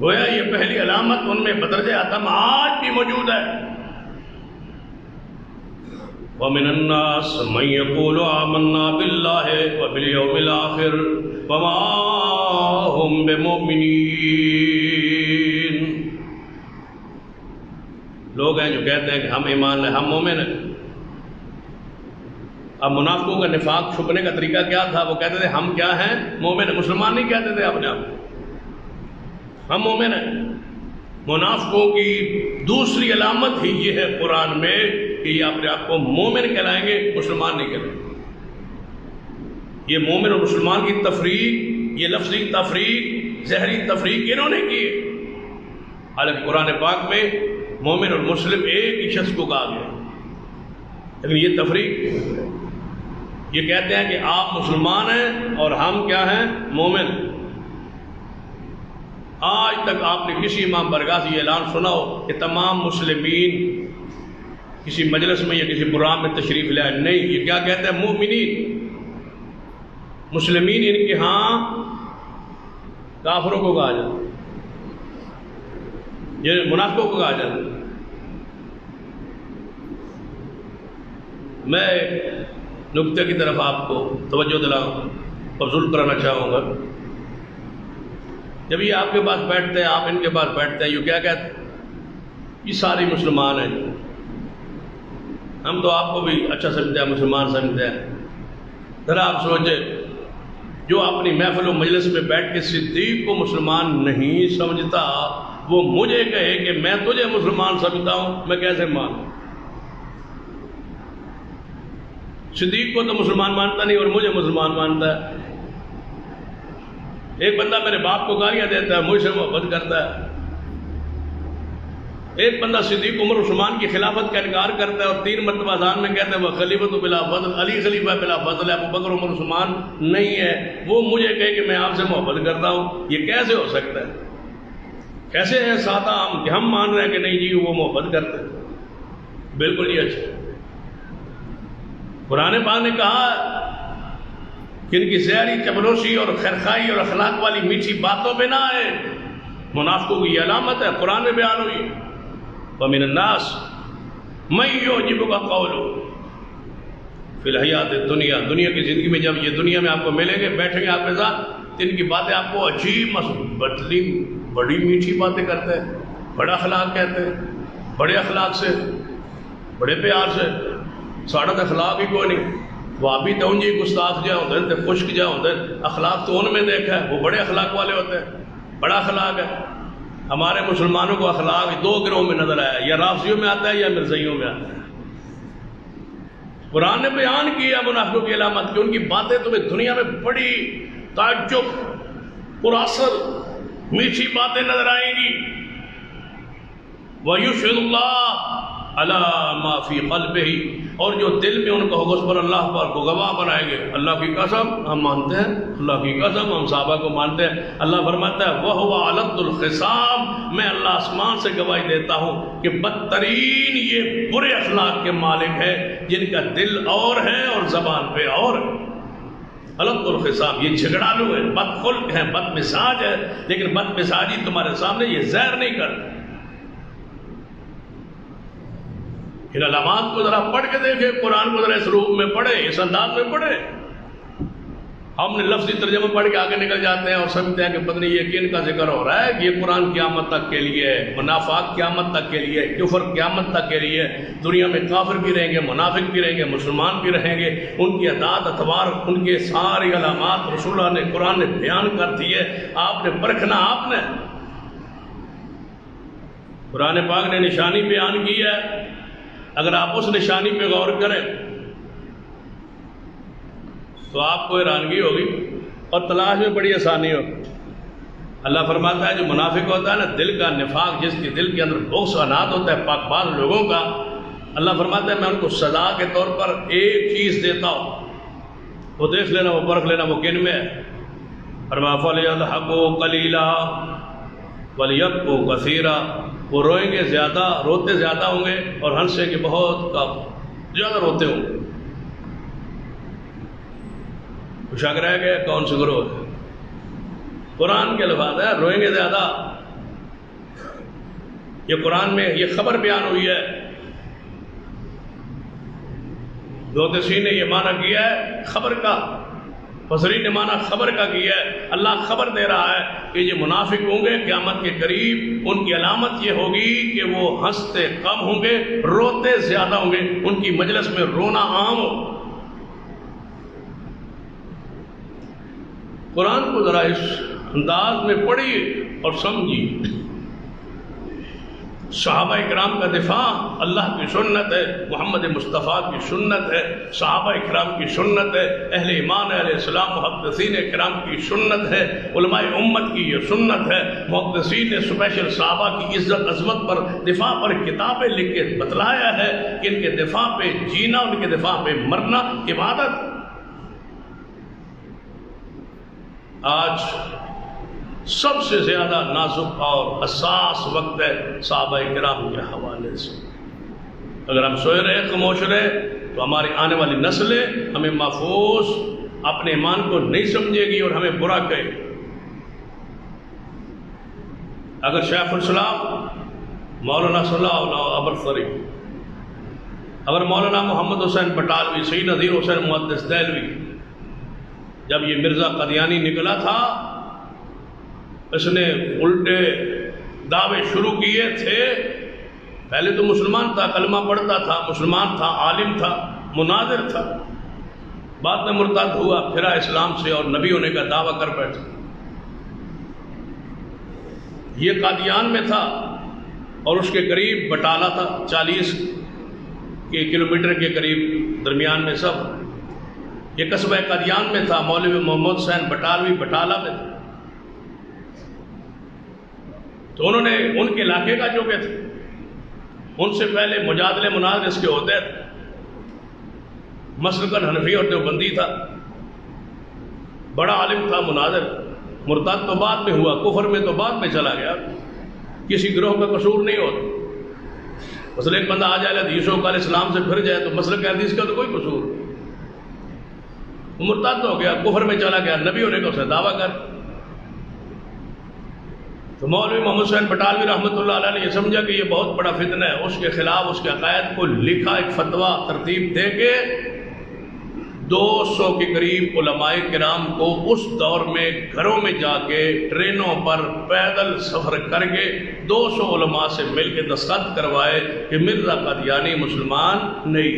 گویا یہ پہلی علامت ان میں بدرجہ عدم آج بھی موجود ہے. وَمِنَ النَّاسِ مَن يَقُولُ آمَنَّا بِاللَّهِ وَبِالْيَوْمِ الْآخِرِ وَمَا هُمْ بِمُؤْمِنِينَ. لوگ ہیں جو کہتے ہیں کہ ہم ایمان لائے، ہم مومن ہیں. اب منافقوں کا نفاق چھپنے کا طریقہ کیا تھا؟ وہ کہتے تھے ہم کیا ہیں؟ مومن ہیں. مسلمان نہیں کہتے تھے اپنے آپ کو ہم مومن ہیں. منافقوں کی دوسری علامت ہی یہ ہے قرآن میں کہ یہ اپنے آپ کو مومن کہلائیں گے، مسلمان نہیں کہلائیں گے. یہ مومن اور مسلمان کی تفریق، یہ لفظی تفریق، ظاہری تفریق انہوں نے کی. حالانکہ قرآن پاک میں مومن اور مسلم ایک ہی شخص کو کہا گیا، لیکن یہ تفریق، یہ کہتے ہیں کہ آپ مسلمان ہیں اور ہم کیا ہیں؟ مومن. آج تک آپ نے کسی امام برگاہ سے یہ اعلان سنا ہو کہ تمام مسلمین کسی مجلس میں یا کسی پروگرام میں تشریف لائے؟ نہیں. یہ کیا کہتے ہیں؟ مومنین. مسلمین ان کے ہاں کافروں کو کہا جاتا، یہ منافقوں کو کہا جاتا. میں نکتے کی طرف آپ کو توجہ دلاؤں، مبذول کرانا چاہوں گا. جب یہ آپ کے پاس بیٹھتے ہیں، آپ ان کے پاس بیٹھتے ہیں، یہ کیا کہتے ہیں؟ یہ سارے مسلمان ہیں. ہم تو آپ کو بھی اچھا سمجھتے ہیں، مسلمان سمجھتے ہیں. ذرا آپ سوچیں، جو اپنی محفل و مجلس میں بیٹھ کے صدیق کو مسلمان نہیں سمجھتا، وہ مجھے کہے کہ میں تجھے مسلمان سمجھتا ہوں، میں کیسے مانوں؟ صدیق کو تو مسلمان مانتا نہیں اور مجھے مسلمان مانتا ہے. ایک بندہ میرے باپ کو گالیاں دیتا ہے، مجھ سے محبت کرتا ہے. ایک بندہ صدیق عمر عثمان کی خلافت کا انکار کرتا ہے اور 3 مرتبہ اذان میں کہتا ہے وہ خلیفۃ بلا فضل، علی خلیفہ بلا فضل ہے، ابو بکر عمر عثمان نہیں ہے. وہ مجھے کہے کہ میں آپ سے محبت کرتا ہوں. یہ کیسے ہو سکتا ہے؟ کیسے ہے سادہ ہم کہ ہم مان رہے ہیں کہ نہیں جی وہ محبت کرتے ہیں؟ بالکل یہ اچھا. قرآن پاک نے کہا کہ ان کی زہری چپلوسی اور خیرخواہی اور اخلاق والی میٹھی باتوں پہ نہ آئے. منافقوں کی یہ علامت ہے، قرآن میں بیان ہوئی. وَمِنَ النَّاسِ مَن يُعْجِبُكَ قَوْلُهُ فِي الْحَيَاةِ الدُّنْيَا. دنیا کی زندگی میں جب یہ دنیا میں آپ کو ملیں گے، بیٹھیں گے آپ کے ساتھ، تو ان کی باتیں آپ کو عجیب بدلی بڑی میٹھی باتیں کرتے ہیں، بڑا اخلاق کہتے ہیں، بڑے اخلاق سے، بڑے پیار سے. ساڑھا تو اخلاق ہی کوئی نہیں. وہ آپ بھی تو ان جی گستاخ جا ہوتے ہیں، تو خشک جا ہوتے ہیں. اخلاق تو ان میں دیکھا ہے، وہ بڑے اخلاق والے ہوتے ہیں، بڑا اخلاق ہے. ہمارے مسلمانوں کو اخلاق دو گروہ میں نظر آیا، یا رافضیوں میں آتا ہے یا مرزائیوں میں آتا ہے. قرآن نے بیان کیا منافقوں کی علامت کہ ان کی باتیں تمہیں دنیا میں بڑی تعجب پراثر میٹھی باتیں نظر آئیں گی. وَيُشْهِدُ اللَّهَ عَلَى مَا فِي قَلْبِهِ. اور جو دل میں ان کا ہوگا اس پر اللہ پاک کو گواہ بنائیں گے. اللہ کی قسم ہم مانتے ہیں، اللہ کی قسم ہم صحابہ کو مانتے ہیں. اللہ فرماتا ہے وَهُوَ أَلَدُّ الْخِصَامِ. میں اللہ آسمان سے گواہی دیتا ہوں کہ بدترین یہ برے اخلاق کے مالک ہے جن کا دل اور ہے اور زبان پہ اور ہے. الد الخصام، یہ جھگڑالو ہے، بد خلق ہے، بد مزاج ہے، لیکن بد مزاجی تمہارے سامنے یہ زہر نہیں کرتا. ان علامات کو ذرا پڑھ کے دیکھیں، قرآن کو ذرا اس روپ میں پڑھے، اس انداز میں پڑھے. ہم نے لفظی ترجمہ پڑھ کے آگے نکل جاتے ہیں اور سمجھتے ہیں کہ پتہ نہیں یہ کن کا ذکر ہو رہا ہے، کہ یہ قرآن قیامت تک کے لیے ہے، منافق قیامت تک کے لیے، کفر قیامت تک کے لیے. دنیا میں کافر بھی رہیں گے، منافق بھی رہیں گے، مسلمان بھی رہیں گے. ان کی اعداد اتوار، ان کے ساری علامات رسول اللہ نے قرآن نے بیان کر دی ہے. آپ نے پرکھنا، آپ نے قرآن پاک نے نشانی بیان کی ہے. اگر آپ اس نشانی پہ غور کریں تو آپ کو حیرانگی ہوگی اور تلاش میں بڑی آسانی ہوگی. اللہ فرماتا ہے جو منافق ہوتا ہے نا، دل کا نفاق، جس کے دل کے اندر بغض اناد ہوتا ہے پاک باز لوگوں کا، اللہ فرماتا ہے میں ان کو سزا کے طور پر ایک چیز دیتا ہوں، وہ دیکھ لینا، وہ پرکھ لینا وہ کن میں ہے. فرمایا فَلْيَضْحَكُوا قَلِيلًا وَلْيَبْكُوا كَثِيرًا. وہ روئیں گے زیادہ، روتے زیادہ ہوں گے، اور ہنسیں گے بہت کم، زیادہ روتے ہوں گے. شک رہ گئے کون سے گروہ ہے؟ قرآن کے الفاظ ہے، روئیں گے زیادہ. یہ قرآن میں یہ خبر بیان ہوئی ہے. دوتسی نے یہ معنی کیا ہے خبر کا، فسرین نے معنی خبر کا کیا ہے. اللہ خبر دے رہا ہے کہ یہ منافق ہوں گے قیامت کے قریب، ان کی علامت یہ ہوگی کہ وہ ہنستے کم ہوں گے، روتے زیادہ ہوں گے، ان کی مجلس میں رونا عام ہو. قرآن کو ذرا اس انداز میں پڑھیے اور سمجھیے. صحابہ اکرام کا دفاع اللہ کی سنت ہے، محمد مصطفیٰ کی سنت ہے، صحابہ اکرام کی سنت ہے، اہل ایمان اہل اسلام محدثین اکرام کی سنت ہے، علماء امت کی یہ سنت ہے. محدثین نے سپیشل صحابہ کی عزت عظمت پر دفاع پر کتابیں لکھ کے بتلایا ہے کہ ان کے دفاع پہ جینا، ان کے دفاع پہ مرنا عبادت. آج سب سے زیادہ نازک اور حساس وقت ہے صحابہ کرام کے حوالے سے. اگر ہم سوئے رہے خاموش رہے تو ہماری آنے والی نسلیں ہمیں محفوظ اپنے ایمان کو نہیں سمجھے گی اور ہمیں برا کہے. اگر شیخ الاسلام مولانا صلی اللہ ابرفری، اگر مولانا محمد حسین بٹالوی، سید نذیر حسین محدث دہلوی، جب یہ مرزا قادیانی نکلا تھا اس نے الٹے دعوے شروع کیے تھے. پہلے تو مسلمان تھا، کلمہ پڑھتا تھا، مسلمان تھا، عالم تھا، مناظر تھا، بعد میں مرتد ہوا، پھرا اسلام سے اور نبی ہونے کا دعویٰ کر بیٹھا. یہ قادیان میں تھا اور اس کے قریب بٹالہ تھا، 40 کلومیٹر کے قریب درمیان میں سب. یہ قصبہ قادیان میں تھا. مولوی محمد حسین بٹالوی بٹالہ میں تھا. تو انہوں نے ان کے علاقے کا جو کہ تھے، ان سے پہلے مجادلے مناظر اس کے ہوتے تھے. مسلکن حنفی اور دیوبندی تھا، بڑا عالم تھا، مناظر. مرتد تو بعد میں ہوا، کفر میں تو بعد میں چلا گیا، کسی گروہ کا قصور نہیں ہوتا. مثلا ایک بندہ آ جائے حدیثوں کا اسلام سے پھر جائے تو مسلک حدیث کا تو کوئی قصور نہیں، وہ مرتد ہو گیا، کفر میں چلا گیا، نبی ہونے کا اسے دعویٰ کر. تو مولوی محمد حسین بٹالوی رحمۃ اللہ علیہ نے یہ سمجھا کہ یہ بہت بڑا فتنہ ہے، اس کے خلاف اس کے عقائد کو لکھا ایک فتویٰ ترتیب دے کے 200 کے قریب علماء کرام کو اس دور میں گھروں میں جا کے ٹرینوں پر پیدل سفر کر کے 200 علماء سے مل کے دستخط کروائے کہ مرزا قادیانی مسلمان نہیں،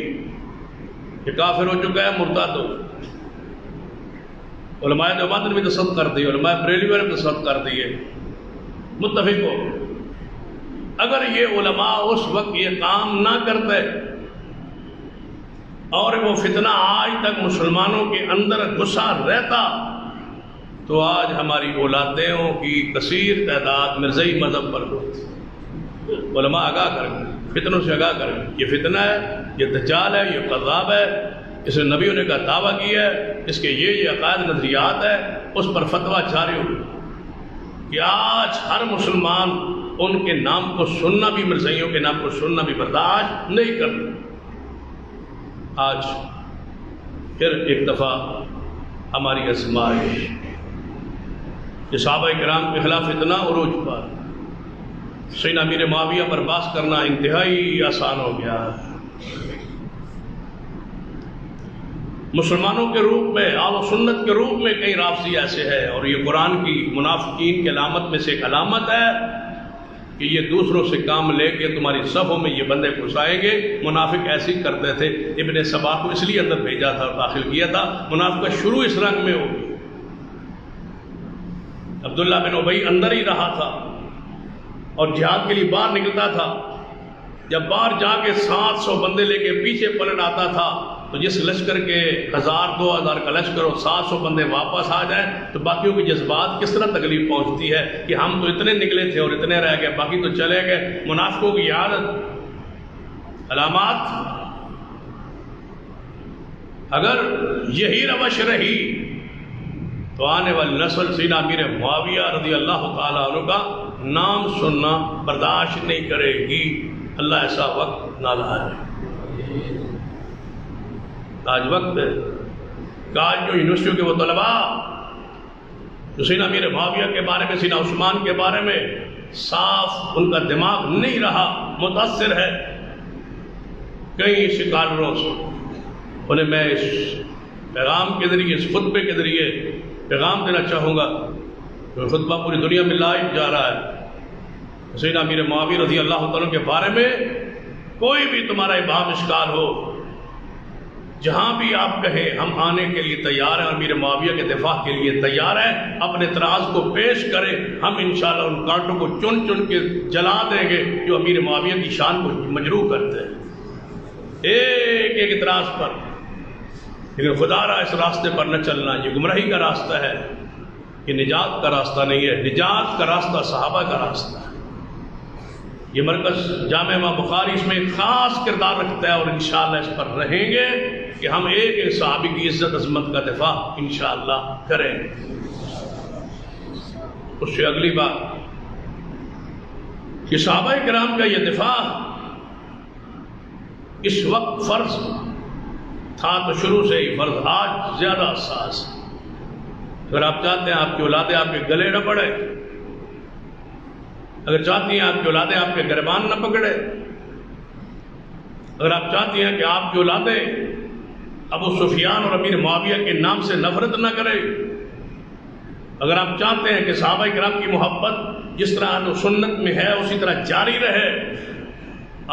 یہ کافر ہو چکا ہے، مرتد ہو. علماء دیوبند نے بھی دستخط کر دیے، علماء بریلوی نے بھی دستخط کر دیے، متفق ہو. اگر یہ علماء اس وقت یہ کام نہ کرتے اور وہ فتنہ آج تک مسلمانوں کے اندر گھسا رہتا تو آج ہماری اولادوں کی کثیر تعداد مرزائی مذہب پر ہوتی. علماء آگاہ کریں، فتنوں سے آگاہ کریں، یہ فتنہ ہے، یہ دجال ہے، یہ قذاب ہے، اسے نبیوں نے کا دعویٰ کیا ہے، اس کے یہ عقائد نظریات ہے، اس پر فتویٰ جاری ہو کہ آج ہر مسلمان ان کے نام کو سننا بھی، مرزائیوں کے نام کو سننا بھی برداشت نہیں کرتا. آج پھر ایک دفعہ ہماری آزمائش، یہ صحابہ کرام کے خلاف اتنا عروج پر سیدنا امیر معاویہ پر بحث کرنا انتہائی آسان ہو گیا. مسلمانوں کے روپ میں، اہل و سنت کے روپ میں کئی رافضی ایسے ہیں، اور یہ قرآن کی منافقین کی علامت میں سے ایک علامت ہے کہ یہ دوسروں سے کام لے کے تمہاری صفوں میں یہ بندے گھسائیں گے. منافق ایسے ہی کرتے تھے. ابن سبا کو اس لیے اندر بھیجا تھا اور داخل کیا تھا، منافقت شروع اس رنگ میں ہوگی. عبداللہ بن ابی اندر ہی رہا تھا اور جہاد کے لیے باہر نکلتا تھا. جب باہر جا کے 700 بندے لے کے پیچھے پلٹ آتا تھا تو جس لشکر کے 1000-2000 کا لشکر اور 700 بندے واپس آ جائیں تو باقیوں کے جذبات کس طرح تکلیف پہنچتی ہے کہ ہم تو اتنے نکلے تھے اور اتنے رہ گئے، باقی تو چلے گئے. منافقوں کی عادت، علامات. اگر یہی روش رہی تو آنے والی نسل سیدنا امیر معاویہ رضی اللہ تعالیٰ عنہ کا نام سننا برداشت نہیں کرے گی. اللہ ایسا وقت نہ لائے. آج وقت ہے کہ آج جو یونیورسٹیوں کے وہ طلباء جو سیدنا امیر معاویہ کے بارے میں، سیدنا عثمان کے بارے میں صاف ان کا دماغ نہیں رہا، متاثر ہے کئی سکالروں سے. انہیں میں اس پیغام کے ذریعے، اس خطبے کے ذریعے پیغام دینا چاہوں گا. خطبہ پوری دنیا میں لائیو جا رہا ہے. سیدنا امیر معاویہ رضی اللہ تعالیٰ کے بارے میں کوئی بھی تمہارا ابہام اشکال ہو، جہاں بھی آپ کہیں ہم آنے کے لیے تیار ہیں، اور امیر معاویہ کے دفاع کے لیے تیار ہیں. اپنے اعتراض کو پیش کریں، ہم انشاءاللہ ان کانٹوں کو چن چن کے جلا دیں گے جو امیر معاویہ کی شان کو مجروح کرتے ہیں ایک ایک اعتراض پر. لیکن خدا را اس راستے پر نہ چلنا، یہ گمراہی کا راستہ ہے، یہ نجات کا راستہ نہیں ہے. نجات کا راستہ صحابہ کا راستہ ہے. یہ مرکز جامع امام بخاری اس میں ایک خاص کردار رکھتا ہے، اور انشاءاللہ اس پر رہیں گے کہ ہم ایک ایک صحابی کی عزت عظمت کا دفاع انشاءاللہ کریں. اس سے اگلی بات کہ صحابہ کرام کا یہ دفاع اس وقت فرض تھا تو شروع سے ہی فرض، آج زیادہ حساس. اگر آپ چاہتے ہیں آپ کی اولادیں آپ کے گلے نہ پڑے، اگر چاہتی ہیں آپ کی اولادیں آپ کے گریبان نہ پکڑے، اگر آپ چاہتی ہیں کہ آپ کی اولادیں ابو سفیان اور امیر معاویہ کے نام سے نفرت نہ کرے، اگر آپ چاہتے ہیں کہ صحابہ کرام کی محبت جس طرح اہل سنت میں ہے اسی طرح جاری رہے،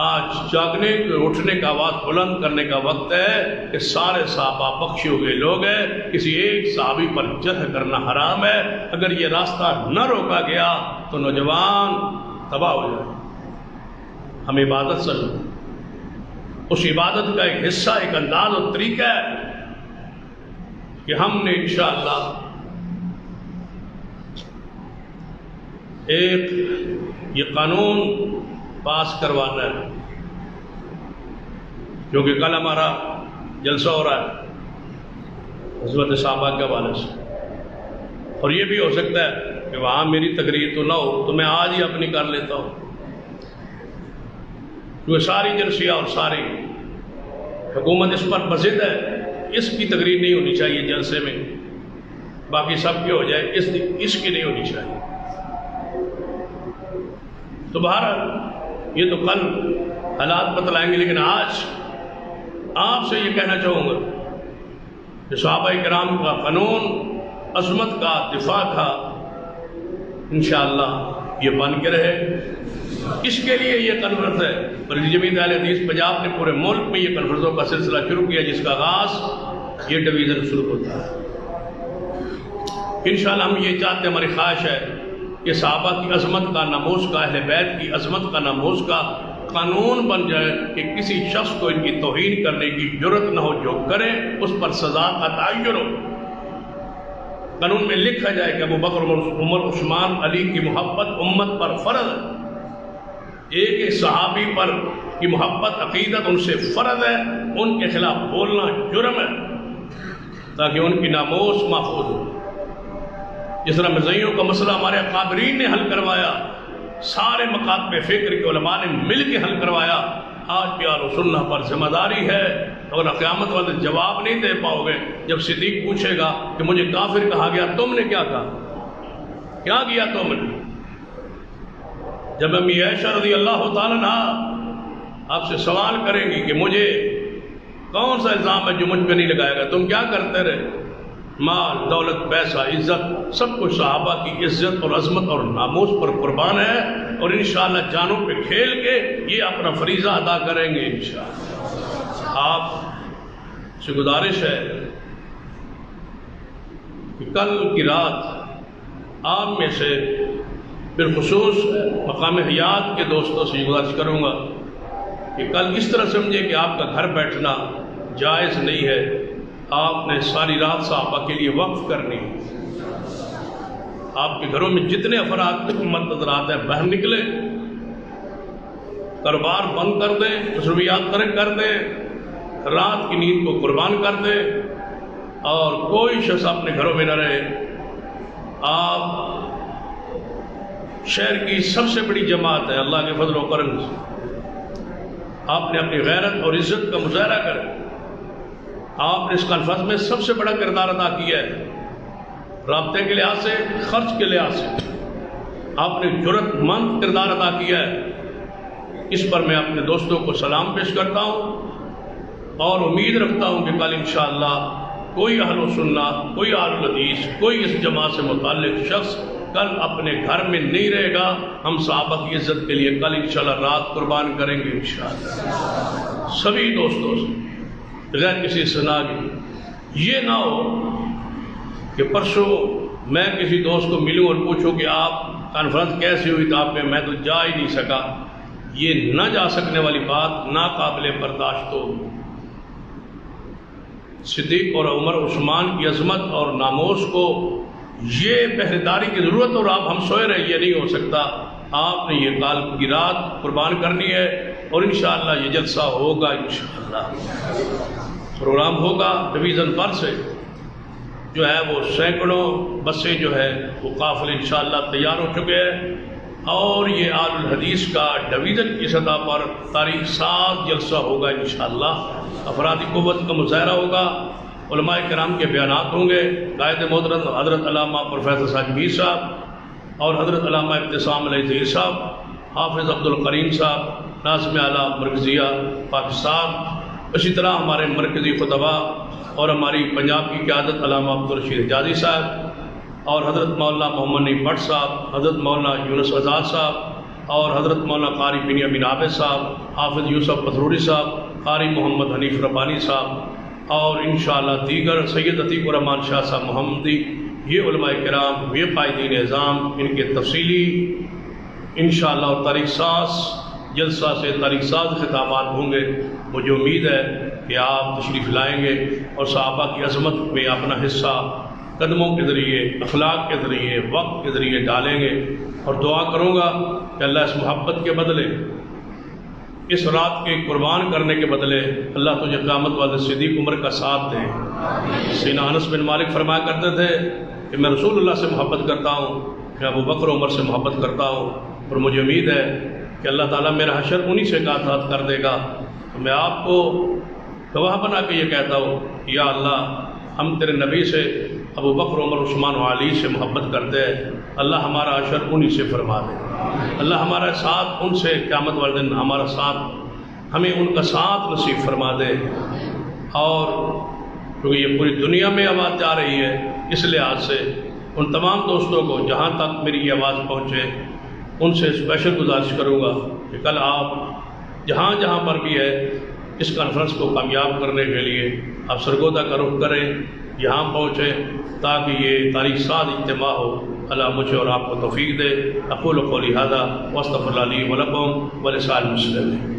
آج جاگنے اٹھنے کا آواز بلند کرنے کا وقت ہے کہ سارے صحابہ بخشے ہوئے لوگ ہیں. کسی ایک صحابی پر جرح کرنا حرام ہے. اگر یہ راستہ نہ روکا گیا تو نوجوان تباہ ہو جائے. ہم عبادت سے اس عبادت کا ایک حصہ، ایک انداز اور طریقہ ہے کہ ہم نے انشاءاللہ ایک یہ قانون پاس کروانا ہے، کیونکہ کل ہمارا جلسہ ہو رہا ہے حضرت صحابہ کے حوالے سے، اور یہ بھی ہو سکتا ہے کہ وہاں میری تقریر تو نہ ہو تو میں آج ہی اپنی کر لیتا ہوں. کیونکہ ساری جنسیہ اور ساری حکومت اس پر بضد ہے، اس کی تقریر نہیں ہونی چاہیے جلسے میں، باقی سب کی ہو جائے، اس کی نہیں ہونی چاہیے۔ تو بہرحال یہ تو کل حالات بتلائیں گے، لیکن آج آپ سے یہ کہنا چاہوں گا کہ صحابہ کرام کا قانون عظمت کا دفاع کا انشاءاللہ یہ بن کے رہے۔ اس کے لیے یہ کانفرنس ہے، اور جمعیت اہل حدیث پنجاب نے پورے ملک میں یہ کانفرنسوں کا سلسلہ شروع کیا، جس کا آغاز یہ ڈویژن شروع ہوتا ہے۔ انشاءاللہ ہم یہ چاہتے ہیں، ہماری خواہش ہے کہ صحابہ کی عظمت کا، ناموس کا، اہل بیت کی عظمت کا، ناموس کا قانون بن جائے کہ کسی شخص کو ان کی توہین کرنے کی جرت نہ ہو، جو کرے اس پر سزا کا تعین ہو۔ قانون میں لکھا جائے کہ ابو بکر، عمر، عثمان، علی کی محبت امت پر فرض ہے، ایک ایک صحابی پر کی محبت، عقیدت ان سے فرض ہے، ان کے خلاف بولنا جرم ہے، تاکہ ان کی ناموس محفوظ ہو۔ جس طرح مرزائیوں کا مسئلہ ہمارے اکابرین نے حل کروایا، سارے مکاتب فکر کے علماء نے مل کے حل کروایا، آج بھی اہل سنہ پر ذمہ داری ہے۔ اگر قیامت والے جواب نہیں دے پاؤ گے، جب صدیق پوچھے گا کہ مجھے کافر کہا گیا، تم نے کیا کہا، کیا کیا تم نے؟ جب امی عائشہ رضی اللہ تعالیٰ عنہ آپ سے سوال کریں گی کہ مجھے کون سا الزام ہے جو مجھ پہ نہیں لگایا گا، تم کیا کرتے رہے؟ مال، دولت، پیسہ، عزت، سب کچھ صحابہ کی عزت اور عظمت اور ناموس پر قربان ہے، اور انشاءاللہ جانوں پہ کھیل کے یہ اپنا فریضہ ادا کریں گے انشاءاللہ۔ آپ سے گزارش ہے کہ کل کی رات آپ میں سے بالخصوص مقام حیات کے دوستوں سے گزارش کروں گا کہ کل اس طرح سمجھے کہ آپ کا گھر بیٹھنا جائز نہیں ہے، آپ نے ساری رات صحابہ کے لیے وقف کرنی۔ آپ کے گھروں میں جتنے افراد نظر آتے ہیں باہر نکلے، کاروبار بند کر دیں، مصروفیات ترک کر دیں، رات کی نیند کو قربان کر دیں، اور کوئی شخص اپنے گھروں میں نہ رہے۔ آپ شہر کی سب سے بڑی جماعت ہے، اللہ کے فضل و کرم سے آپ نے اپنی غیرت اور عزت کا مظاہرہ کریں۔ آپ نے اس کانفرنس میں سب سے بڑا کردار ادا کیا ہے، رابطے کے لحاظ سے، خرچ کے لحاظ سے آپ نے جرت مند کردار ادا کیا ہے۔ اس پر میں اپنے دوستوں کو سلام پیش کرتا ہوں، اور امید رکھتا ہوں کہ کل انشاءاللہ کوئی اہل و سنہ، کوئی اہل الحدیث، کوئی اس جماعت سے متعلق شخص کل اپنے گھر میں نہیں رہے گا۔ ہم صحابہ کی عزت کے لیے کل انشاءاللہ رات قربان کریں گے انشاءاللہ، سبھی دوستوں سے بغیر کسی استثناء کے۔ یہ نہ ہو کہ پرسوں میں کسی دوست کو ملوں اور پوچھوں کہ آپ کانفرنس کیسی ہوئی، تو آپ میں تو جا ہی نہیں سکا۔ یہ نہ جا سکنے والی بات ناقابل برداشت ہو۔ صدیق اور عمر، عثمان کی عظمت اور ناموس کو یہ پہریداری کی ضرورت، اور آپ ہم سوئے رہے، یہ نہیں ہو سکتا۔ آپ نے یہ کال کی رات قربان کرنی ہے، اور انشاءاللہ یہ جلسہ ہوگا، انشاءاللہ پروگرام ہوگا۔ ڈویژن پر سے جو ہے وہ سینکڑوں بسیں جو ہے وہ قافلے انشاءاللہ تیار ہو چکے ہیں، اور یہ آل الحدیث کا ڈویژن کی سطح پر تاریخ ساز جلسہ ہوگا انشاءاللہ۔ افرادی قوت کا مظاہرہ ہوگا، علماء کرام کے بیانات ہوں گے، قائد محترم حضرت علامہ پروفیسر ساجد میر صاحب اور حضرت علامہ ابتسام علیہ ظہیر صاحب، حافظ عبد القریم صاحب، ناظم اعلیٰ مرکزیہ پاکستان، اسی طرح ہمارے مرکزی خطبہ اور ہماری پنجاب کی قیادت علامہ عبدالرشید حجازی صاحب، اور حضرت مولانا محمد نعیم بٹ صاحب، حضرت مولانا یونس آزاد صاحب، اور حضرت مولانا قاری بنیامین عابد صاحب، حافظ یوسف پتھروری صاحب، قاری محمد حنیف ربانی صاحب، اور انشاءاللہ دیگر سید عتیق الرحمان شاہ صاحب محمدی، یہ علماء کرام، یہ قائدین اعظام، ان کے تفصیلی انشاءاللہ اور تاریخ ساز جلسہ سے تاریخ ساز خطابات ہوں گے۔ مجھے امید ہے کہ آپ تشریف لائیں گے اور صحابہ کی عظمت میں اپنا حصہ قدموں کے ذریعے، اخلاق کے ذریعے، وقت کے ذریعے ڈالیں گے، اور دعا کروں گا کہ اللہ اس محبت کے بدلے، اس رات کے قربان کرنے کے بدلے اللہ تجھے قیامت والے صدیق عمر کا ساتھ دے۔ سیدنا انس بن مالک فرمایا کرتے تھے کہ میں رسول اللہ سے محبت کرتا ہوں، میں ابو بکر عمر سے محبت کرتا ہوں، اور مجھے امید ہے کہ اللہ تعالیٰ میرا حشر انہی سے کر دے گا، تو میں آپ کو گواہ بنا کے یہ کہتا ہوں، یا اللہ ہم تیرے نبی سے ابو بکر، عمر، عثمان و علی سے محبت کرتے ہیں، اللہ ہمارا حشر انہی سے فرما دے، اللہ ہمارا ساتھ ان سے قیامت والے دن ہمارا ساتھ، ہمیں ان کا ساتھ نصیب فرما دے۔ اور کیونکہ یہ پوری دنیا میں آواز جا رہی ہے، اس لحاظ سے ان تمام دوستوں کو جہاں تک میری یہ آواز پہنچے ان سے اسپیشل گزارش کروں گا کہ کل آپ جہاں جہاں پر بھی ہے اس کانفرنس کو کامیاب کرنے کے لیے آپ سرگودا کا رخ کریں، یہاں پہنچیں تاکہ یہ تاریخ ساز اجتماع ہو۔ اللہ مجھے اور آپ کو توفیق دے۔ اقول قولی ھذا واستغفر اللہ لی ولکم ولسائر المسلمین۔